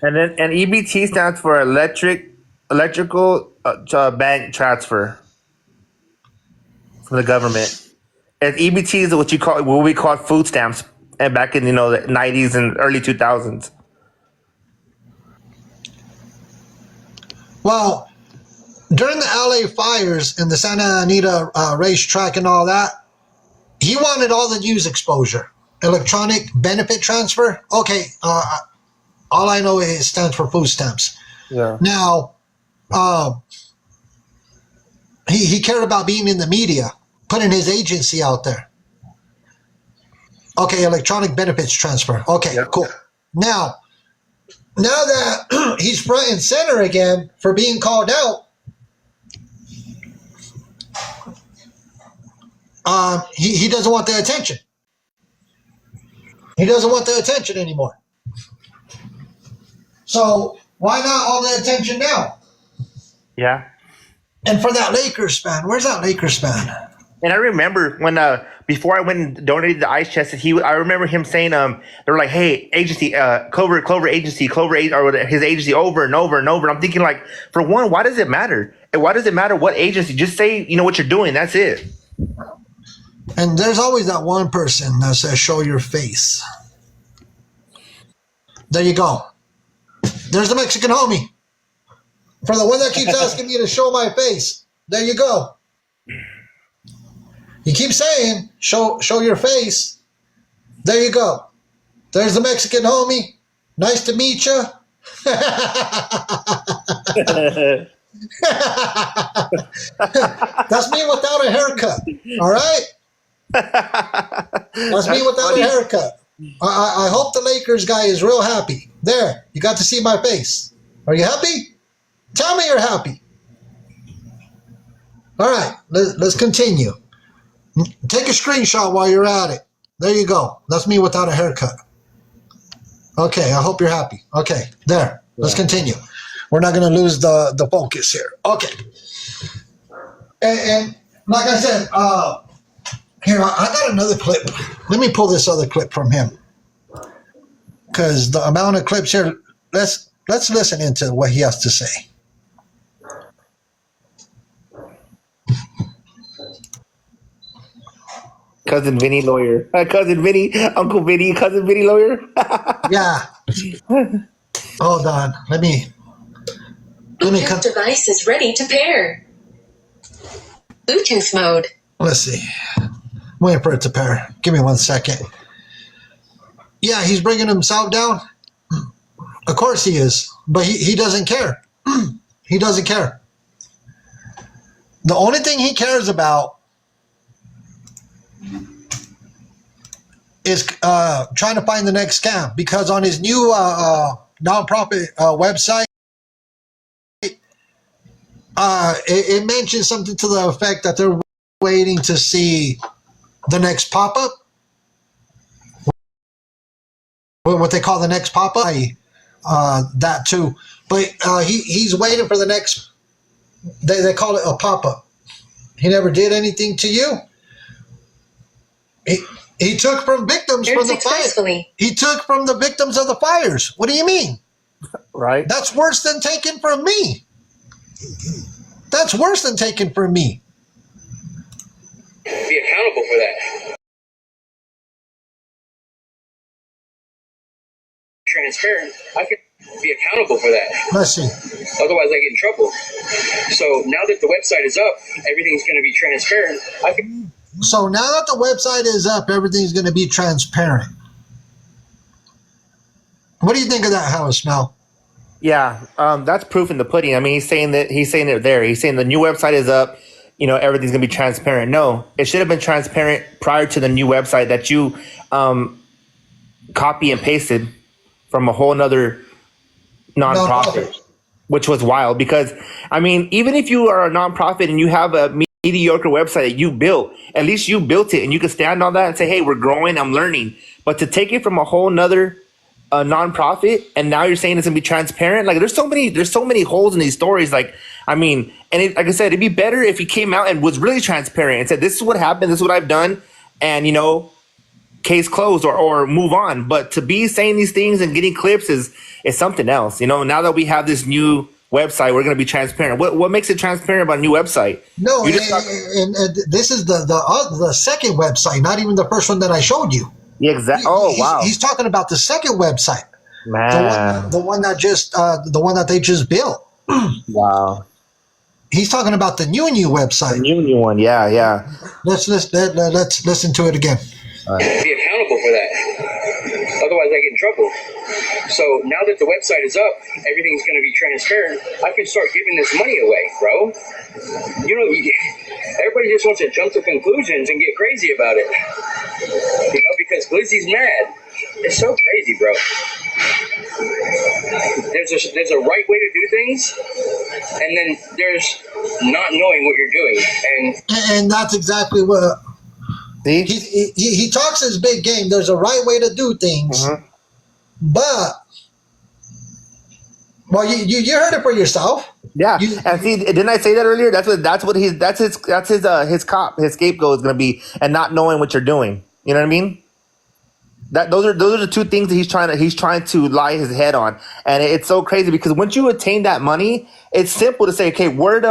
And then EBT stands for electrical bank transfer from the government. And EBT is what we call food stamps, and back in the 90s and early 2000s. Well, during the LA fires and the Santa Anita racetrack and all that, he wanted all the news exposure. Electronic benefit transfer. Okay, all I know is it stands for food stamps. Yeah. Now, he cared about being in the media, putting his agency out there. Okay, electronic benefits transfer. Okay, Yep. cool. Now that he's front and center again for being called out, he doesn't want the attention. He doesn't want the attention anymore. So why not all the attention now? Yeah. And for that Lakers fan, where's that Lakers fan? And I remember when before I went and donated the ice chest, I remember him saying they were like, "Hey, agency, Klover agency, or his agency over and over and over." And I'm thinking, like, for one, why does it matter? And why does it matter what agency? Just say what you're doing. That's it. And there's always that one person that says, "Show your face." There you go. There's the Mexican homie. For the one that keeps asking me to show my face, there you go. You keep saying, show your face. There you go. There's the Mexican homie. Nice to meet you. That's me without a haircut. All right? That's me without funny. a haircut. I hope the Lakers guy is real happy. There, you got to see my face. Are you happy? Tell me you're happy. All right, let's continue. Take a screenshot while you're at it. There you go. That's me without a haircut. Okay, I hope you're happy. Okay, there. Let's continue. We're not going to lose the focus here. Okay. And like I said, here, I got another clip. Let me pull this other clip from him. Because the amount of clips here, let's listen into what he has to say. Cousin Vinny lawyer. Cousin Vinny, Uncle Vinny, Cousin Vinny lawyer. Yeah. Hold on. Let me Bluetooth device is ready to pair. Bluetooth mode. let's see. I'm waiting for it to pair. Give me 1 second. Yeah, he's bringing himself down. Of course he is. But he doesn't care. He doesn't care. The only thing he cares about is trying to find the next scam, because on his new nonprofit website, it mentions something to the effect that they're waiting to see the next pop-up, what they call the next pop-up, that too. But he's waiting for the next, they call it a pop-up. He never did anything to you. He took from victims from the fire. He took from the victims of the fires. What do you mean? Right. That's worse than taking from me. That's worse than taking from me. Be accountable for that. Transparent. I can be accountable for that. Let's see. Otherwise, I get in trouble. So now that the website is up, everything's going to be transparent. So now that the website is up, everything's going to be transparent. What do you think of that, House Mel? Yeah, that's proof in the pudding. I mean, he's saying it there. He's saying the new website is up. You know, everything's gonna be transparent. No, it should have been transparent prior to the new website that you copy and pasted from a whole nother nonprofit, which was wild. Because I mean, even if you are a nonprofit and you have a mediocre website that you built, at least you built it and you can stand on that and say, hey, we're growing, I'm learning. But to take it from a whole nother nonprofit and now you're saying it's gonna be transparent, like there's so many holes in these stories. Like, I mean, and like I said, it'd be better if he came out and was really transparent and said, this is what happened, this is what I've done, and you know, case closed, or move on. But to be saying these things and getting clips is something else. You know, now that we have this new website, we're going to be transparent. What makes it transparent about a new website? No, and this is the second website, not even the first one that I showed you. Yeah, exactly. Oh, wow. He's talking about the second website, man, the one that they just built. Wow. He's talking about the new website. The new one, yeah. Let's listen to it again. Be accountable for that. Otherwise, I get in trouble. So now that the website is up, everything's going to be transparent. I can start giving this money away, bro. You know, everybody just wants to jump to conclusions and get crazy about it. You know, because Glizzy's mad. It's so crazy, bro. There's a right way to do things, and then there's not knowing what you're doing, and that's exactly what. See? He talks his big game. There's a right way to do things, but well, you heard it for yourself. Yeah, and see, didn't I say that earlier? That's his scapegoat is going to be, and not knowing what you're doing. You know what I mean? Those are the two things that he's trying to lie his head on, and it's so crazy because once you attain that money, it's simple to say, okay, where do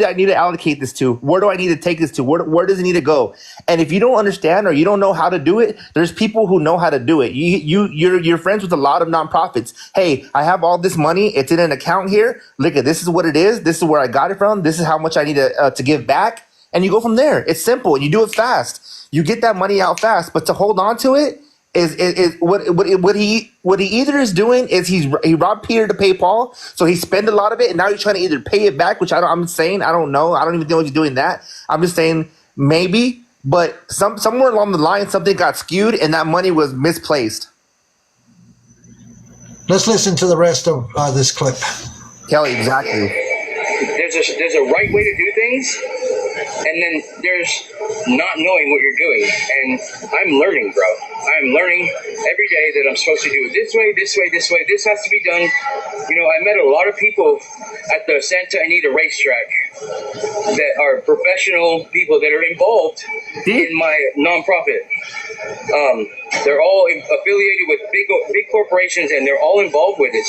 I need to allocate this to? Where do I need to take this to? Where does it need to go? And if you don't understand or you don't know how to do it, there's people who know how to do it. You're friends with a lot of nonprofits. Hey, I have all this money. It's in an account here. Look at this is what it is. This is where I got it from. This is how much I need to give back, and you go from there. It's simple and you do it fast. You get that money out fast, but to hold on to it is what he either is doing is he robbed Peter to pay Paul, so he spent a lot of it, and now he's trying to either pay it back, which I'm saying I don't know. I don't even know if he's doing that. I'm just saying maybe, but somewhere along the line something got skewed and that money was misplaced. Let's listen to the rest of this clip. Kelly, exactly. There's a right way to do things, and then there's not knowing what you're doing. And I'm learning, bro. I'm learning every day that I'm supposed to do it this way, this way, this way. This has to be done. You know, I met a lot of people at the Santa Anita racetrack that are professional people that are involved in my nonprofit. They're all affiliated with big corporations, and they're all involved with it.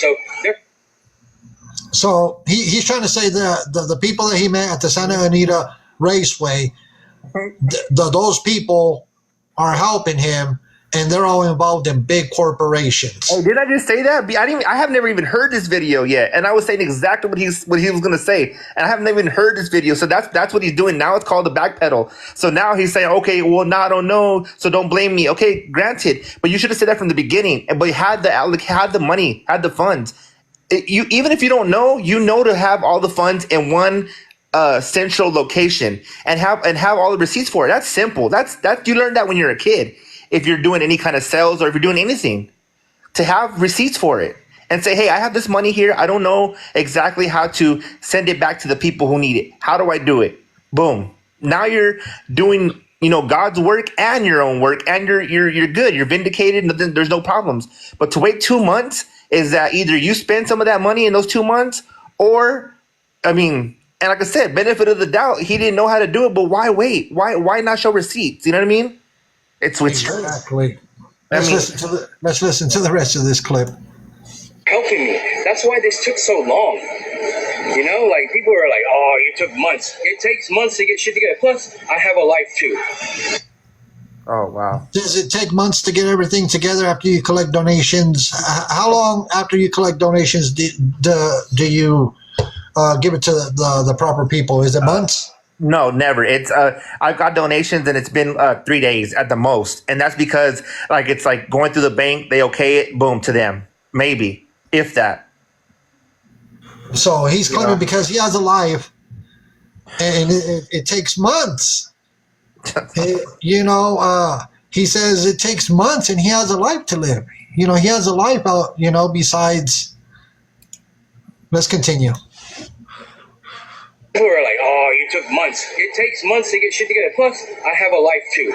So he's trying to say that the people that he met at the Santa Anita Raceway, those people are helping him, and they're all involved in big corporations. Oh, did I just say that? I have never even heard this video yet, and I was saying exactly what he was going to say, and I haven't even heard this video. So that's what he's doing now. It's called the backpedal. So now he's saying, okay, well, now I don't know, so don't blame me. Okay, granted, but you should have said that from the beginning. But had the money, had the funds. Even if you don't know, you know to have all the funds in one central location and have all the receipts for it. That's simple. That's you learn that when you're a kid. If you're doing any kind of sales or if you're doing anything, to have receipts for it and say, hey, I have this money here. I don't know exactly how to send it back to the people who need it. How do I do it? Boom. Now you're doing, God's work and your own work, and you're good. You're vindicated. And there's no problems. But to wait 2 months is that either you spend some of that money in those 2 months, or, and like I said, benefit of the doubt, he didn't know how to do it. But why wait? Why not show receipts? You know what I mean? It's exactly. Let's listen to the rest of this clip. Helping me. That's why this took so long. Like people are like, oh, you took months. It takes months to get shit together. Plus, I have a life too. Oh, wow. Does it take months to get everything together after you collect donations? How long after you collect donations do you give it to the proper people? Is it months? No, never. It's I've got donations and it's been 3 days at the most, and that's because it's like going through the bank. They okay it, boom, to them, maybe if that. So he's claiming because he has a life, and it takes months. He says it takes months, and he has a life to live. He has a life out. Besides. Let's continue. People are like, oh, you took months. It takes months to get shit together. Plus, I have a life too.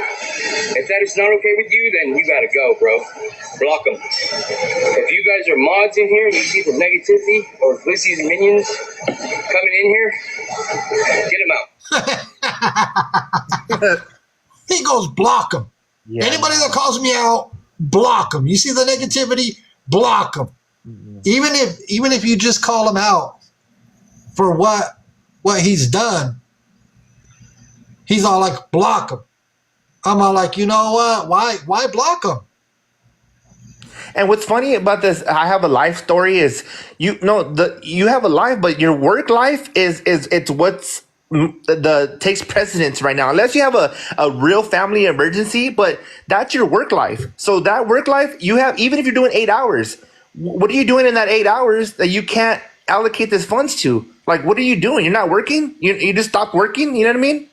If that is not okay with you, then you gotta go, bro. Block them. If you guys are mods in here and you see the negativity or Glizzy's minions coming in here, get them out. He goes, block them. Yeah. Anybody that calls me out, block them. You see the negativity, block them. Mm-hmm. Even if you just call him out for what he's done, he's all like, block him. I'm all like, you know what? Why block him? And what's funny about this, I have a life story is you have a life, but your work life it's what's takes precedence right now. Unless you have a real family emergency, but that's your work life. So that work life you have, even if you're doing 8 hours, what are you doing in that 8 hours that you can't allocate this funds to? Like, what are you doing? You're not working? You just stopped working? You know what I mean?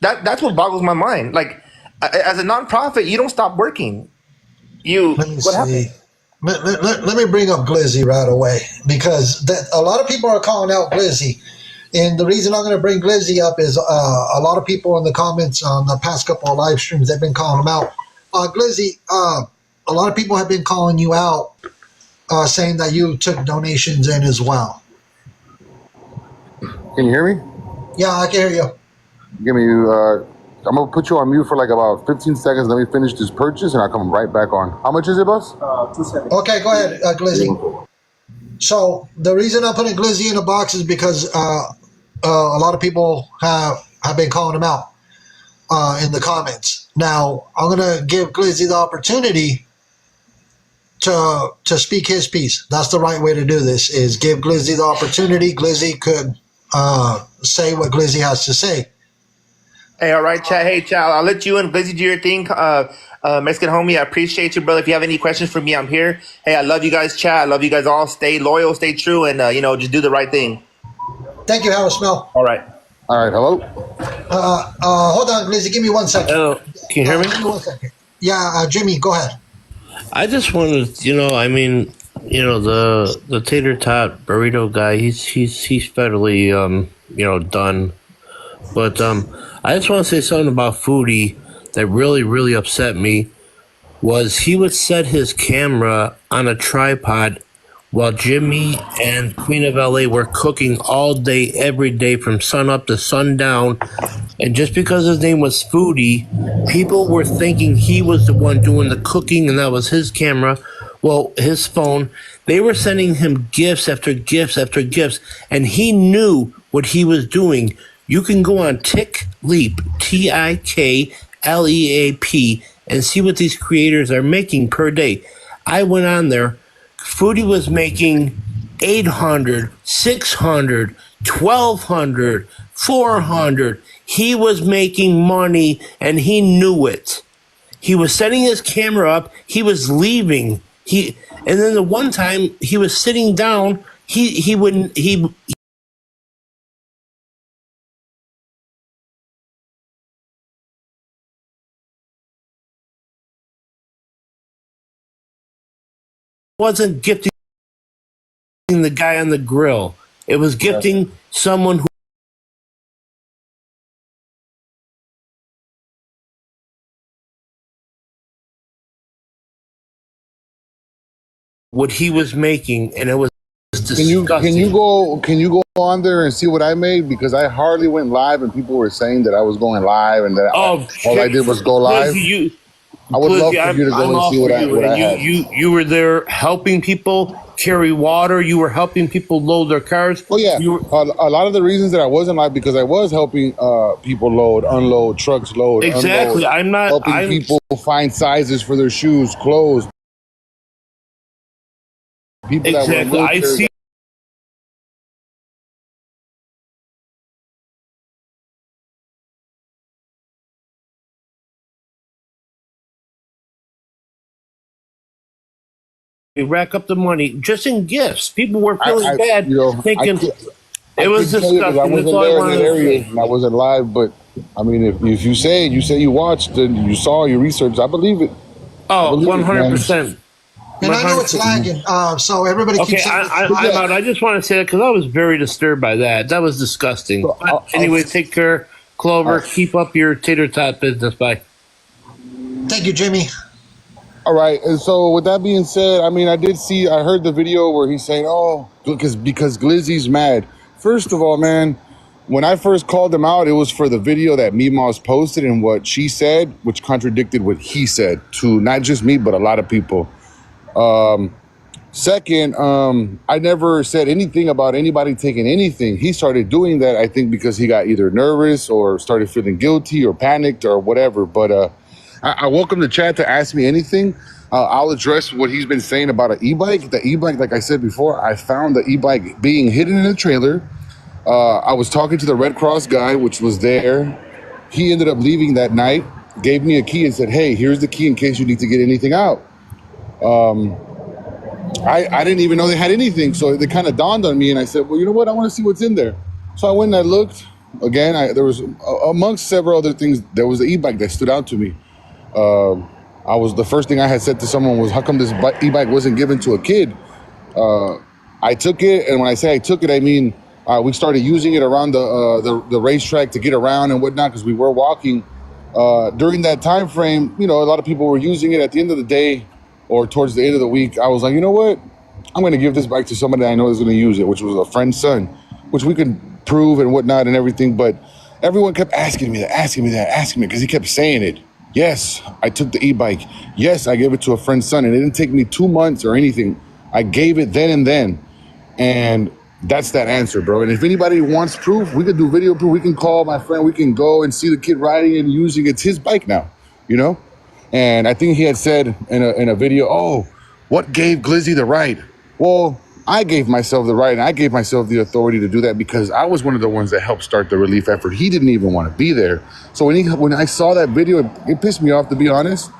That's what boggles my mind. Like, as a nonprofit, you don't stop working. What happened? Let me bring up Glizzy right away, because a lot of people are calling out Glizzy. And the reason I'm going to bring Glizzy up is a lot of people in the comments on the past couple of live streams, they've been calling him out. Glizzy, a lot of people have been calling you out, saying that you took donations in as well. Can you hear me? Yeah, I can hear you. Give me, I'm going to put you on mute for like about 15 seconds. Let me finish this purchase and I'll come right back on. How much is it, boss? $270. Okay, go ahead, Glizzy. So the reason I'm putting Glizzy in a box is because a lot of people have been calling him out in the comments. Now, I'm going to give Glizzy the opportunity to speak his piece. That's the right way to do this, is give Glizzy the opportunity. Glizzy could say what Glizzy has to say. Hey, all right, Chad. Hey, Chad. I'll let you and Glizzy do your thing. Mexican homie, I appreciate you, brother. If you have any questions for me, I'm here. Hey, I love you guys, Chad. I love you guys all. Stay loyal, stay true, and just do the right thing. Thank you, Harris Smell. All right. All right, hello. Hold on, Glizzy. Give me 1 second. Hello, can you hear me? Give me 1 second. Yeah, Jimmy, go ahead. I just wanted, the tater tot burrito guy. He's federally, done. But I just want to say something about Foodie that really, really upset me. Was he would set his camera on a tripod while Jimmy and Queen of LA were cooking all day, every day, from sun up to sundown. And just because his name was Foodie, people were thinking he was the one doing the cooking and that was his camera. Well, his phone. They were sending him gifts after gifts after gifts, and he knew what he was doing. You can go on TikLeap, TikLeap, and see what these creators are making per day. I went on there. Foodie was making 800, 600, 1200, 400. He was making money and he knew it. He was setting his camera up. He was leaving. And then the one time he was sitting down, he wasn't gifting the guy on the grill. It was gifting someone who what he was making, and it was disgusting. Can you go on there and see what I made, because I hardly went live and people were saying that I was going live and that all I did was go live. I would love for you to go and see what I had. You were there helping people carry water. You were helping people load their cars. Oh yeah, a lot of the reasons that I wasn't live because I was helping people load, unload, trucks load. Exactly. Unload, helping people find sizes for their shoes, clothes. People exactly. That were I see. Rack up the money just in gifts. People were feeling bad, thinking it was disgusting. I wasn't there in that area and I wasn't live, but I mean, if you say you watched and you saw, you researched, I believe it. Oh, 100%. And I know it's lagging, so everybody keeps saying... I'm out. I just want to say that because I was very disturbed by that. That was disgusting. But anyway, take care, Klover. Keep up your tater tot business. Bye. Thank you, Jimmy. All right, and so with that being said, I mean, I heard the video where he's saying, "Oh, because Glizzy's mad." First of all, man, when I first called him out, it was for the video that Mimas posted and what she said, which contradicted what he said to not just me but a lot of people. Second, I never said anything about anybody taking anything. He started doing that, I think, because he got either nervous or started feeling guilty or panicked or whatever. But I welcome the chat to ask me anything. I'll address what he's been saying about an e-bike. The e-bike, like I said before, I found the e-bike being hidden in a trailer. I was talking to the Red Cross guy, which was there. He ended up leaving that night, gave me a key and said, "Hey, here's the key in case you need to get anything out." I didn't even know they had anything, so it kind of dawned on me, and I said, "Well, you know what? I want to see what's in there." So I went and I looked. Again, there was, amongst several other things, there was the e-bike that stood out to me. The first thing I had said to someone was, "How come this e-bike wasn't given to a kid?" I took it, and when I say I took it, I mean we started using it around the racetrack to get around and whatnot because we were walking. During that time frame, a lot of people were using it. At the end of the day, or towards the end of the week, I was like, you know what? I'm going to give this bike to somebody I know is going to use it, which was a friend's son, which we could prove and whatnot and everything. But everyone kept asking me because he kept saying it. Yes, I took the e-bike. Yes, I gave it to a friend's son. And it didn't take me 2 months or anything. I gave it then and then. And that's that answer, bro. And if anybody wants proof, we could do video proof. We can call my friend. We can go and see the kid riding and using it. It's his bike now, And I think he had said in a video, "Oh, what gave Glizzy the right?" Well, I gave myself the right and I gave myself the authority to do that because I was one of the ones that helped start the relief effort. He didn't even want to be there. So when I saw that video, it pissed me off, to be honest.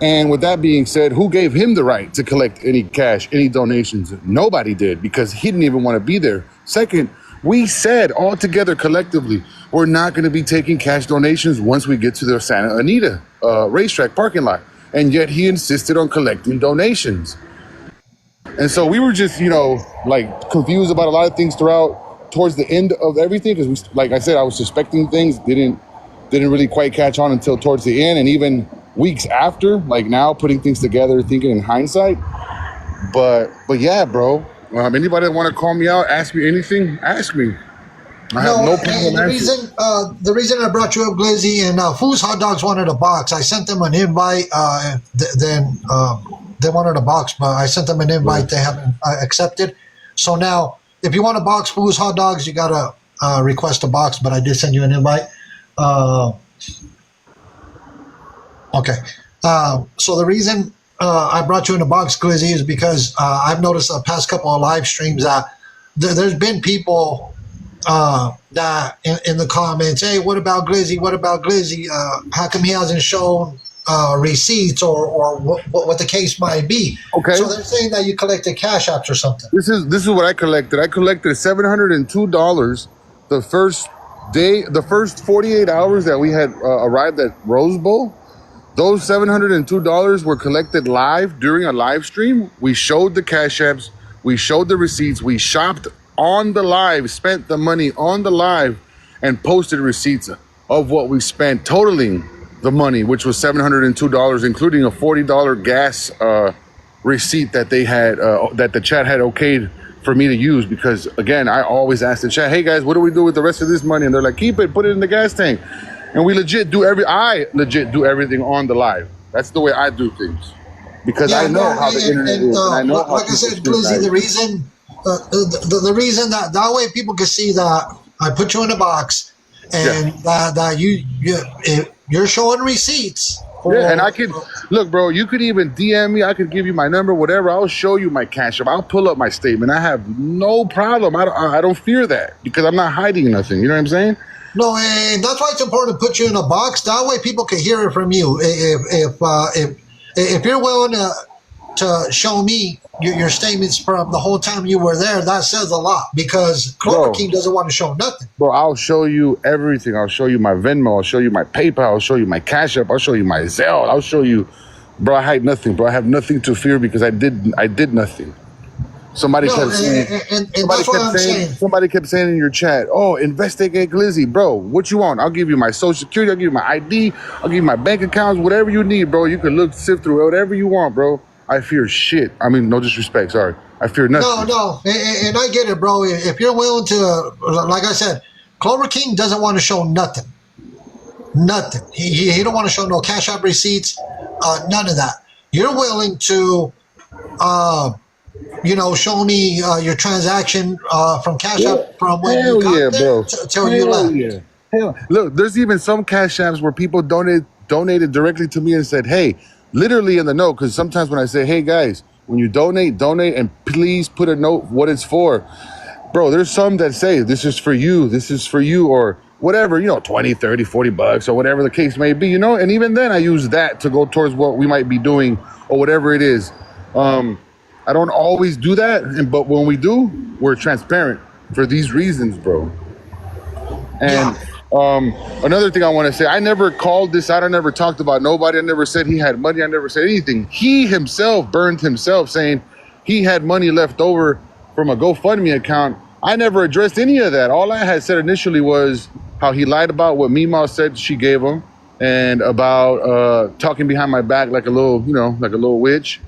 And with that being said, who gave him the right to collect any cash, any donations? Nobody did, because he didn't even want to be there. Second, we said all together collectively, we're not going to be taking cash donations once we get to the Santa Anita racetrack parking lot. And yet he insisted on collecting donations. And so we were just, like confused about a lot of things towards the end of everything. Because like I said, I was suspecting things, didn't really quite catch on until towards the end. And even weeks after, like now putting things together, thinking in hindsight. But yeah, bro, anybody that want to call me out, ask me anything, ask me. I have no problem answering. The reason I brought you up, Glizzy, and Foos Hot Dogs wanted a box. I sent them an invite. They wanted a box, but I sent them an invite. They haven't accepted. So now, if you want a box, Foos Hot Dogs, you gotta request a box. But I did send you an invite. Okay. So the reason I brought you in a box, Glizzy, is because I've noticed the past couple of live streams that there's been people that in the comments, hey, what about Glizzy? What about Glizzy? How come he hasn't shown receipts or what the case might be? Okay. So they're saying that you collected cash apps or something. This is what I collected. I collected $702 the first day, the first 48 hours that we had arrived at Rose Bowl. Those $702 were collected live during a live stream. We showed the cash apps, we showed the receipts, we shopped on the live, spent the money on the live, and posted receipts of what we spent, totaling the money, which was $702, including a $40 gas receipt that they had, that the chat had okayed for me to use. Because again, I always ask the chat, hey guys, what do we do with the rest of this money? And they're like, keep it, put it in the gas tank. And I legit do everything on the live. That's the way I do things, because I know how the internet is. And I know how, like I said, Glizzy, the reason that way people can see that I put you in a box and that you're showing receipts. And I could look, bro. You could even DM me. I could give you my number, whatever. I'll show you my cash app. I'll pull up my statement. I have no problem. I don't fear that, because I'm not hiding nothing. You know what I'm saying? No, and that's why it's important to put you in a box. That way people can hear it from you. If you're willing to show me your statements from the whole time you were there, that says a lot, because Klover King doesn't want to show nothing. Bro, I'll show you everything. I'll show you my Venmo. I'll show you my PayPal. I'll show you my Cash App. I'll show you my Zelle. I'll show you, bro, I hide nothing, bro. I have nothing to fear, because I did nothing. Somebody kept saying in your chat, oh, investigate Glizzy. Bro, what you want? I'll give you my social security. I'll give you my ID. I'll give you my bank accounts, whatever you need, bro. You can sift through whatever you want, bro. I fear shit. I mean, no disrespect, sorry. I fear nothing. No, and I get it, bro. If you're willing to, like I said, Klover King doesn't want to show nothing. Nothing. He don't want to show no Cash App receipts, none of that. You're willing to, show me your transaction from Cash App from when you got there till you left. Yeah. Look, there's even some Cash Apps where people donated directly to me and said, hey, literally in the note, because sometimes when I say, hey guys, when you donate, and please put a note what it's for. Bro, there's some that say, this is for you, or whatever, 20, 30, 40 bucks, or whatever the case may be, and even then I use that to go towards what we might be doing, or whatever it is. I don't always do that, but when we do, we're transparent for these reasons, bro. And another thing I want to say, I never called this out. I never talked about nobody. I never said he had money. I never said anything. He himself burned himself, saying he had money left over from a GoFundMe account. I never addressed any of that. All I had said initially was how he lied about what Mima said she gave him, and about talking behind my back like a little witch,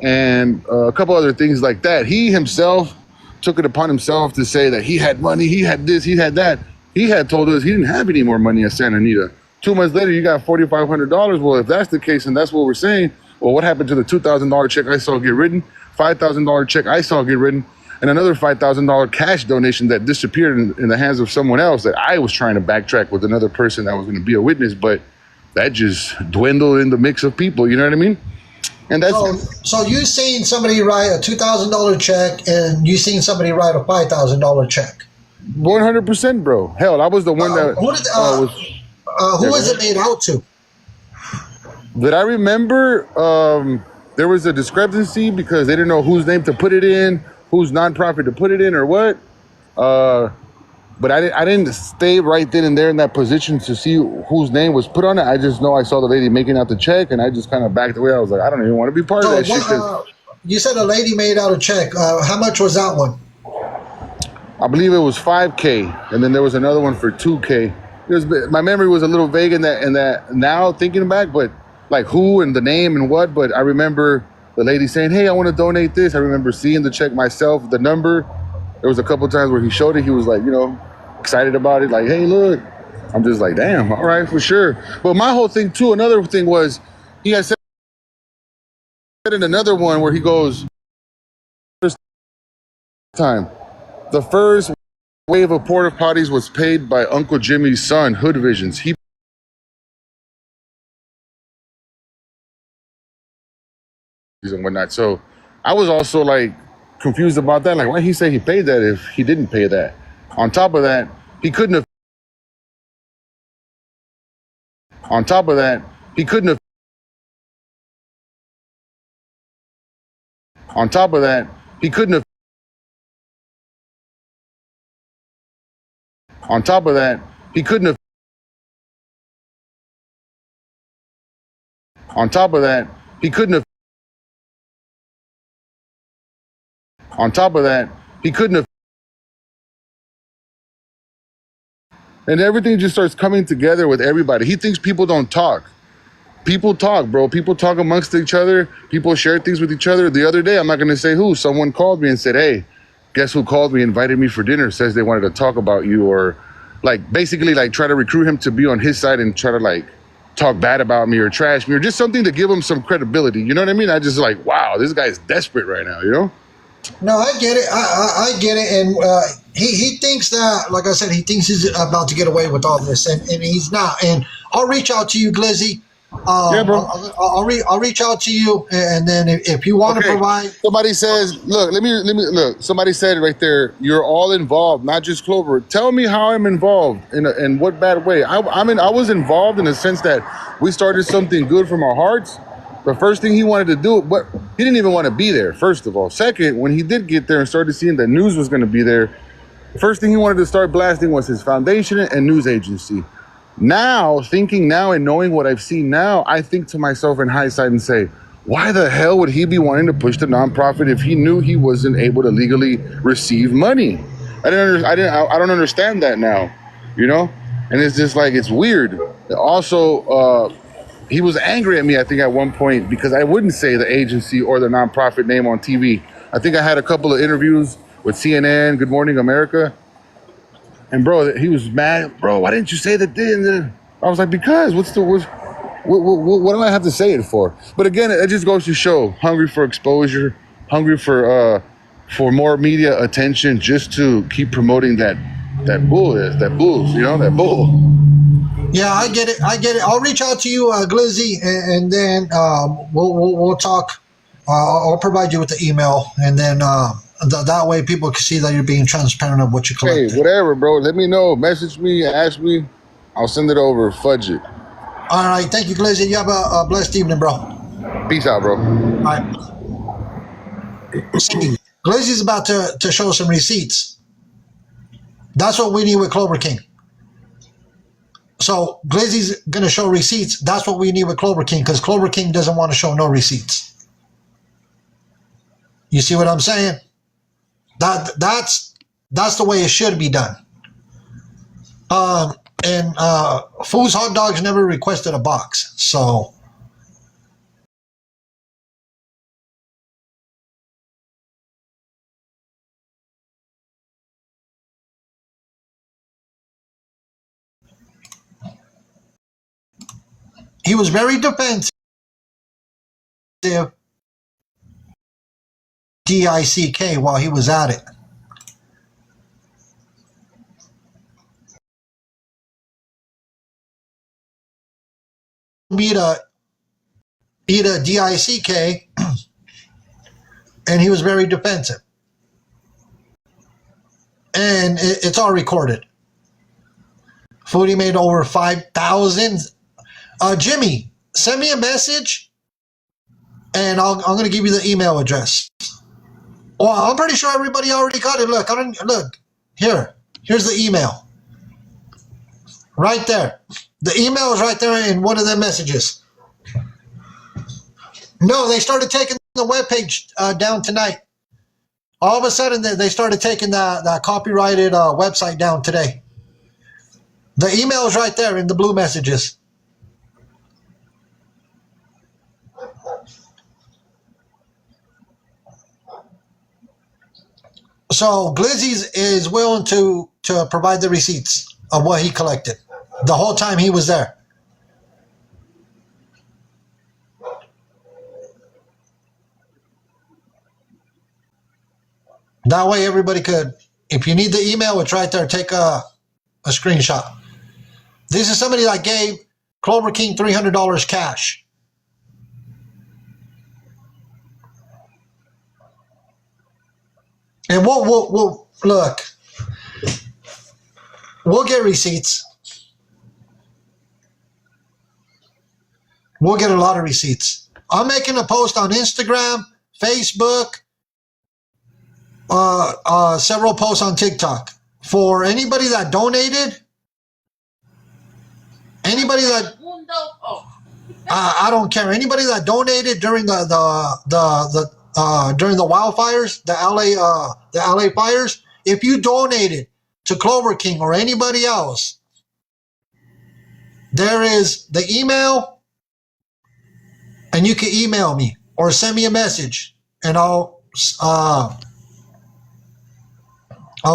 and a couple other things like that. He himself took it upon himself to say that he had money, he had this, he had that. He had told us he didn't have any more money at Santa Anita. 2 months later, you got $4,500. Well, if that's the case, and that's what we're saying, well, what happened to the $2,000 check I saw get written, $5,000 check I saw get written, and another $5,000 cash donation that disappeared in the hands of someone else that I was trying to backtrack with another person that was going to be a witness, but that just dwindled in the mix of people, you know what I mean? And that's So you seen somebody write a $2,000 check, and you seen somebody write a $5,000 check. 100%, bro. Hell, I was the one that Who did was. who Yeah, go was it ahead. made out to? That I remember, there was a discrepancy because they didn't know whose name to put it in, whose nonprofit to put it in, or what. Uh, but I didn't stay right then and there in that position to see whose name was put on it. I just know I saw the lady making out the check, and I just kind of backed away. I was like, I don't even want to be part of So that shit what? because You said a lady made out a check. How much was that one? I believe it was 5K, and then there was another one for 2K. My memory was a little vague in that now thinking back, but like who and the name and what. But I remember the lady saying, "Hey, I want to donate this." I remember seeing the check myself, the number. There was a couple times where he showed it. He was like, excited about it. Like, "Hey, look." I'm just like, "Damn, all right, for sure." But my whole thing too, another thing was he had said in another one where he goes, "First time, the first wave of porta potties was paid by Uncle Jimmy's son, Hood Visions. He and whatnot." So I was also like confused about that. Like, why he say he paid that if he didn't pay that? On top of that, he couldn't have. On top of that, he couldn't have. On top of that, he couldn't have. On top of that, he couldn't have. On top of that, he couldn't have. On top of that, he couldn't have. And everything just starts coming together with everybody. He thinks people don't talk. People talk, bro. People talk amongst each other. People share things with each other. The other day, I'm not going to say who, someone called me and said, "Hey, guess who called me, invited me for dinner, says they wanted to talk about you," or like basically like try to recruit him to be on his side and try to like talk bad about me or trash me or just something to give him some credibility. You know what I mean? I just like, wow, this guy's desperate right now, you know? No, I get it. I get it, and he thinks that, like I said, he thinks he's about to get away with all this, and he's not. And I'll reach out to you, Glizzy. Yeah, bro. I'll reach out to you, and then if you want to Okay. provide, Somebody says, look, let me look. Somebody said right there, you're all involved, not just Klover. Tell me how I'm involved in what bad way. I was involved in the sense that we started something good from our hearts. The first thing he wanted to do, but he didn't even want to be there, first of all. Second, when he did get there and started seeing that news was going to be there, first thing he wanted to start blasting was his foundation and news agency. Now, thinking now and knowing what I've seen now, I think to myself in hindsight and say, why the hell would he be wanting to push the nonprofit if he knew he wasn't able to legally receive money? I don't understand that now, you know? And it's just like, it's weird. Also, he was angry at me, I think, at one point because I wouldn't say the agency or the nonprofit name on TV. I think I had a couple of interviews with CNN, Good Morning America, and bro, he was mad. Bro, why didn't you say that then? I was like, because what do I have to say it for? But again, it just goes to show hungry for exposure, hungry for more media attention, just to keep promoting that bulls, that bull. yeah, I get it. I get it. I'll reach out to you, Glizzy, and then we'll talk. I'll provide you with the email, and then that way people can see that you're being transparent of what you Hey, collected. whatever, bro. Let me know. Message me, ask me. I'll send it over. Fudge it. All right, thank you, Glizzy. You have a blessed evening, bro. All Peace out, bro. right. See, Glizzy's about to show some receipts. That's what we need with Clover King. So Glizzy's gonna show receipts. That's what we need with Clover King, because Clover King doesn't want to show no receipts. You see what I'm saying? That's the way it should be done. Um, and Food's Hot Dogs never requested a box, so he was very defensive. DICK while he was at it. Me to Ida DICK, and he was very defensive. And it's all recorded. Foodie made over 5,000. Jimmy, send me a message, and I'm going to give you the email address. Well, I'm pretty sure everybody already got it. Look, here's the email. Right there. The email is right there in one of the messages. No, they started taking the webpage down tonight. All of a sudden, they started taking the copyrighted website down today. The email is right there in the blue messages. So Glizzy is willing to provide the receipts of what he collected the whole time he was there. That way everybody could, if you need the email, it's right there. Take a screenshot. This is somebody that gave Klover King $300 cash. And we'll look. We'll get receipts. We'll get a lot of receipts. I'm making a post on Instagram, Facebook, several posts on TikTok for anybody that donated. Anybody that I don't care. Anybody that donated during the during the wildfires, the LA fires. If you donated to Klover King or anybody else, there is the email, and you can email me or send me a message, and I'll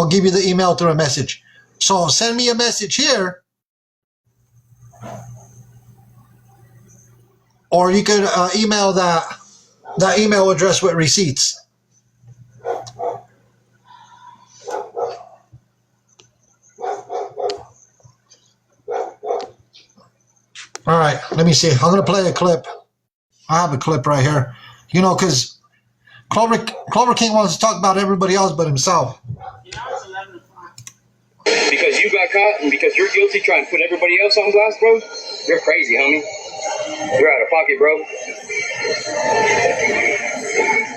give you the email through a message. So send me a message here, or you could email that email address with receipts. All right, let me see. I'm going to play a clip. I have a clip right here. You know, because Klover King wants to talk about everybody else but himself. Because you got caught and because you're guilty trying to put everybody else on blast, bro, you're crazy, homie. You're out of pocket, bro.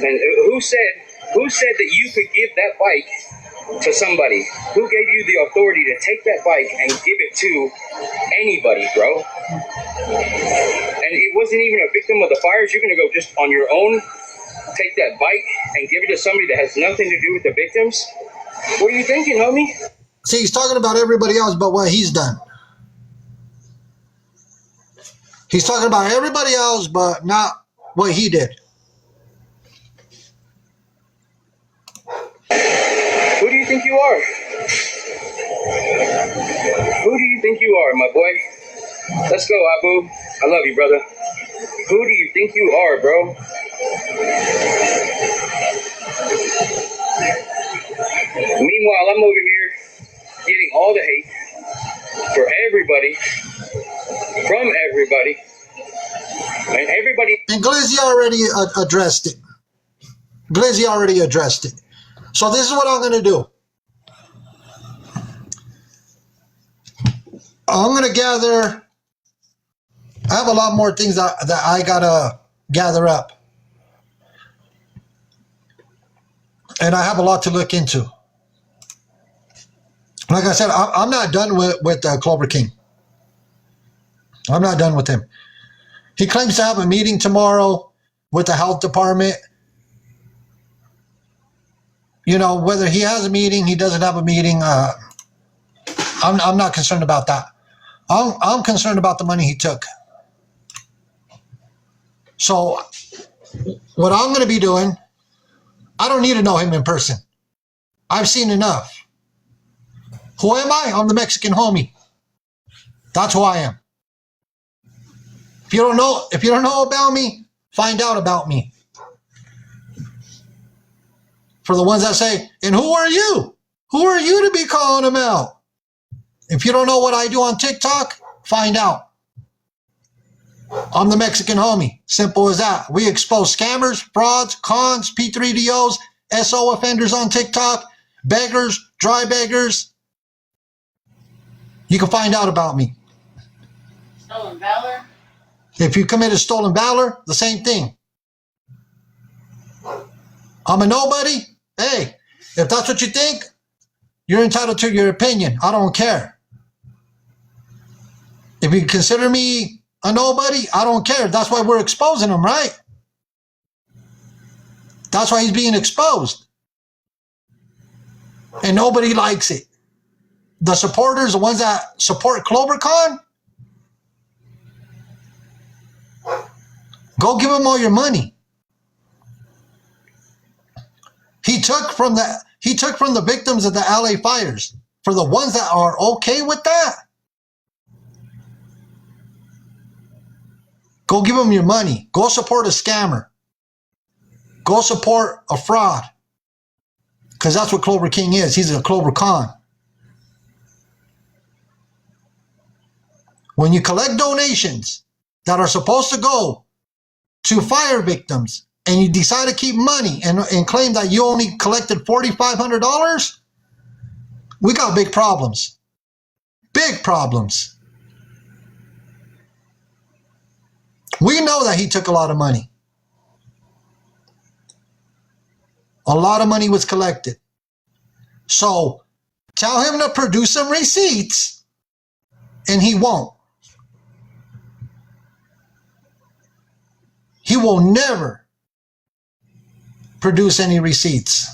And who said that you could give that bike to somebody? Who gave you the authority to take that bike and give it to anybody, bro? And it wasn't even a victim of the fires. You're going to go just on your own, take that bike and give it to somebody that has nothing to do with the victims? What are you thinking, homie? See, he's talking about everybody else but what he's done. He's talking about everybody else but not what he did. Who do you think you are? Who do you think you are, my boy? Let's go, Abu. I love you, brother. Who do you think you are, bro? Meanwhile, I'm over here getting all the hate for everybody, from everybody, and everybody. And Glizzy already addressed it. Glizzy already addressed it. So this is what I'm going to do. I'm going to gather. I have a lot more things that I got to gather up. And I have a lot to look into. Like I said, I'm not done with Klover King. I'm not done with him. He claims to have a meeting tomorrow with the health department. You know, whether he has a meeting, he doesn't have a meeting, I'm not concerned about that. I'm concerned about the money he took. So what I'm going to be doing, I don't need to know him in person. I've seen enough. Who am I? I'm the Mexican homie. That's who I am. If you don't know about me, find out about me. For the ones that say, and who are you? Who are you to be calling him out? If you don't know what I do on TikTok, find out. I'm the Mexican homie. Simple as that. We expose scammers, frauds, cons, P3DOs, SO offenders on TikTok, beggars, dry beggars. You can find out about me. Stolen valor? If you committed stolen valor, the same thing. I'm a nobody. Hey, if that's what you think, you're entitled to your opinion. I don't care. If you consider me a nobody, I don't care. That's why we're exposing him, right? That's why he's being exposed. And nobody likes it. The supporters, the ones that support Klover Khan, go give him all your money. He took from the victims of the LA fires. For the ones that are okay with that, go give him your money. Go support a scammer. Go support a fraud. Because that's what Klover King is. He's a Klover Khan. When you collect donations that are supposed to go to fire victims and you decide to keep money and claim that you only collected $4,500, we got big problems. Big problems. We know that he took a lot of money. A lot of money was collected. So tell him to produce some receipts, and he won't. He will never produce any receipts.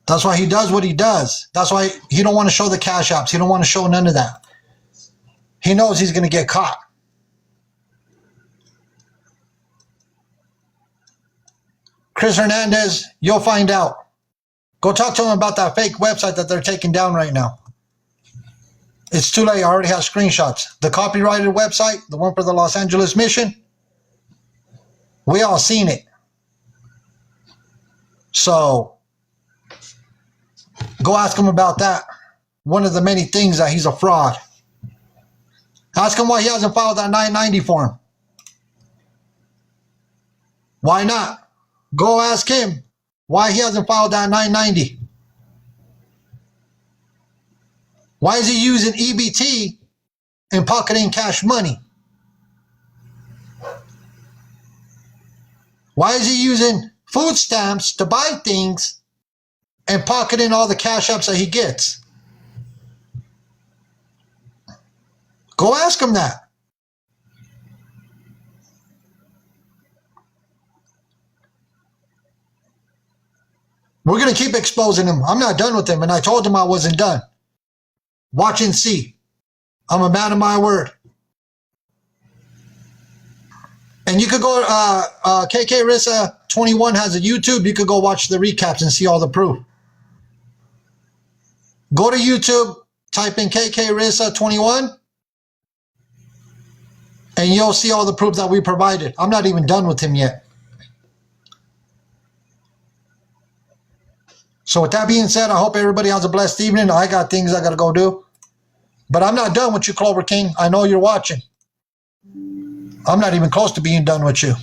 That's why he does what he does. That's why he don't want to show the cash apps. He don't want to show none of that. He knows he's going to get caught. Chris Hernandez, you'll find out. Go talk to him about that fake website that they're taking down right now. It's too late. I already have screenshots. The copyrighted website, the one for the Los Angeles mission, we all seen it. So go ask him about that. One of the many things that he's a fraud. Ask him why he hasn't filed that 990 form. Why not? Go ask him why he hasn't filed that 990. Why is he using EBT and pocketing cash money? Why is he using food stamps to buy things and pocketing all the cash apps that he gets? Go ask him that. We're going to keep exposing him. I'm not done with him, and I told him I wasn't done. Watch and see. I'm a man of my word. And you could go, KK Rissa 21 has a YouTube. You could go watch the recaps and see all the proof. Go to YouTube, type in KK Rissa 21, and you'll see all the proof that we provided. I'm not even done with him yet. So with that being said, I hope everybody has a blessed evening. I got things I got to go do. But I'm not done with you, Klover King. I know you're watching. I'm not even close to being done with you.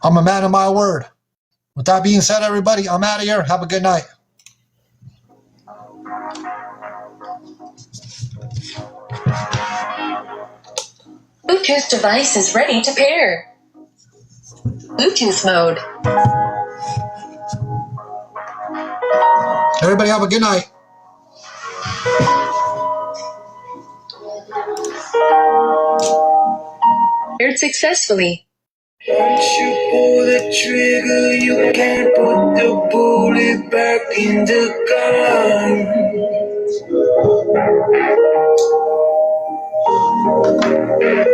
I'm a man of my word. With that being said, everybody, I'm out of here. Have a good night. Bluetooth device is ready to pair. Bluetooth mode. Everybody have a good night. Paired successfully. Once you pull the trigger, you can't put the bullet back in the gun.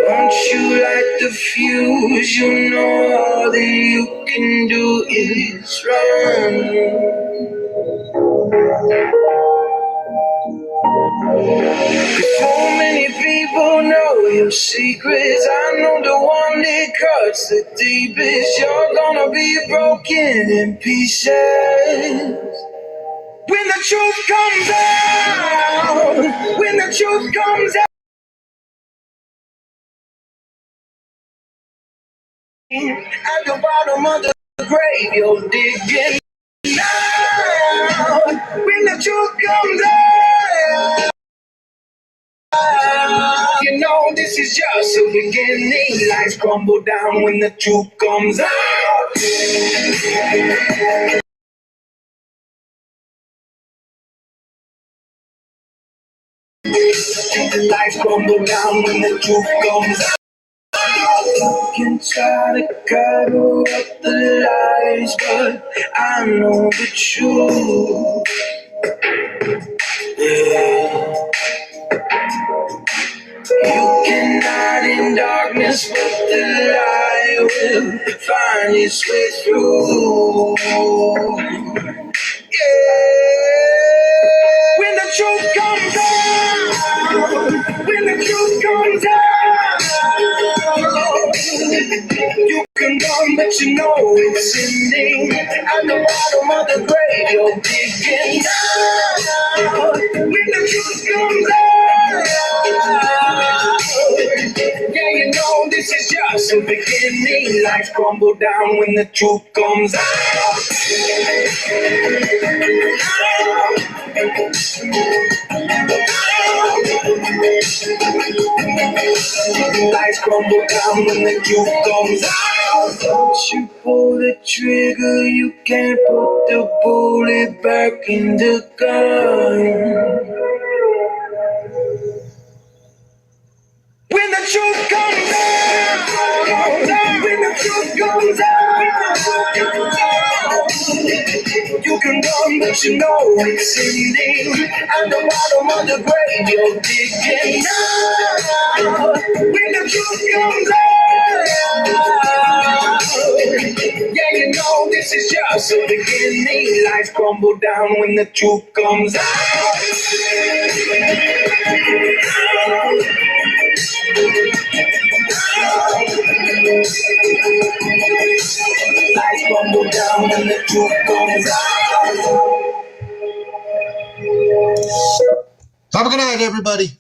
Once you light the fuse, you know all that you can do is run. Before many people know your secrets, I know the one that cuts the deepest. You're gonna be broken in pieces. When the truth comes out, when the truth comes out, at the bottom of the grave, you're digging out. When the truth comes out, you know this is just the beginning. Lights crumble down when the truth comes out. Lights crumble down when the truth comes out. You can try to cover up the lies, but I know the truth. Yeah. You can hide in darkness, but the light will find its way through. Yeah. When the truth comes out, when the truth comes out, you can run, but you know it's ending. At the bottom of the grave, you're digging down. When the truth comes out, yeah, you know this is just the beginning. Lights crumble down when the truth comes out. Lights crumble down when the truth comes out. Once you pull the trigger, you can't put the bullet back in the gun. When the truth comes out, when the truth comes out, you can run, but you know it's ending. At the bottom of the grave, you're digging out. When the truth comes out, yeah, you know this is just the beginning. Lights crumble down when the truth comes out. Lights crumble down when the truth comes out. Have a good night, everybody.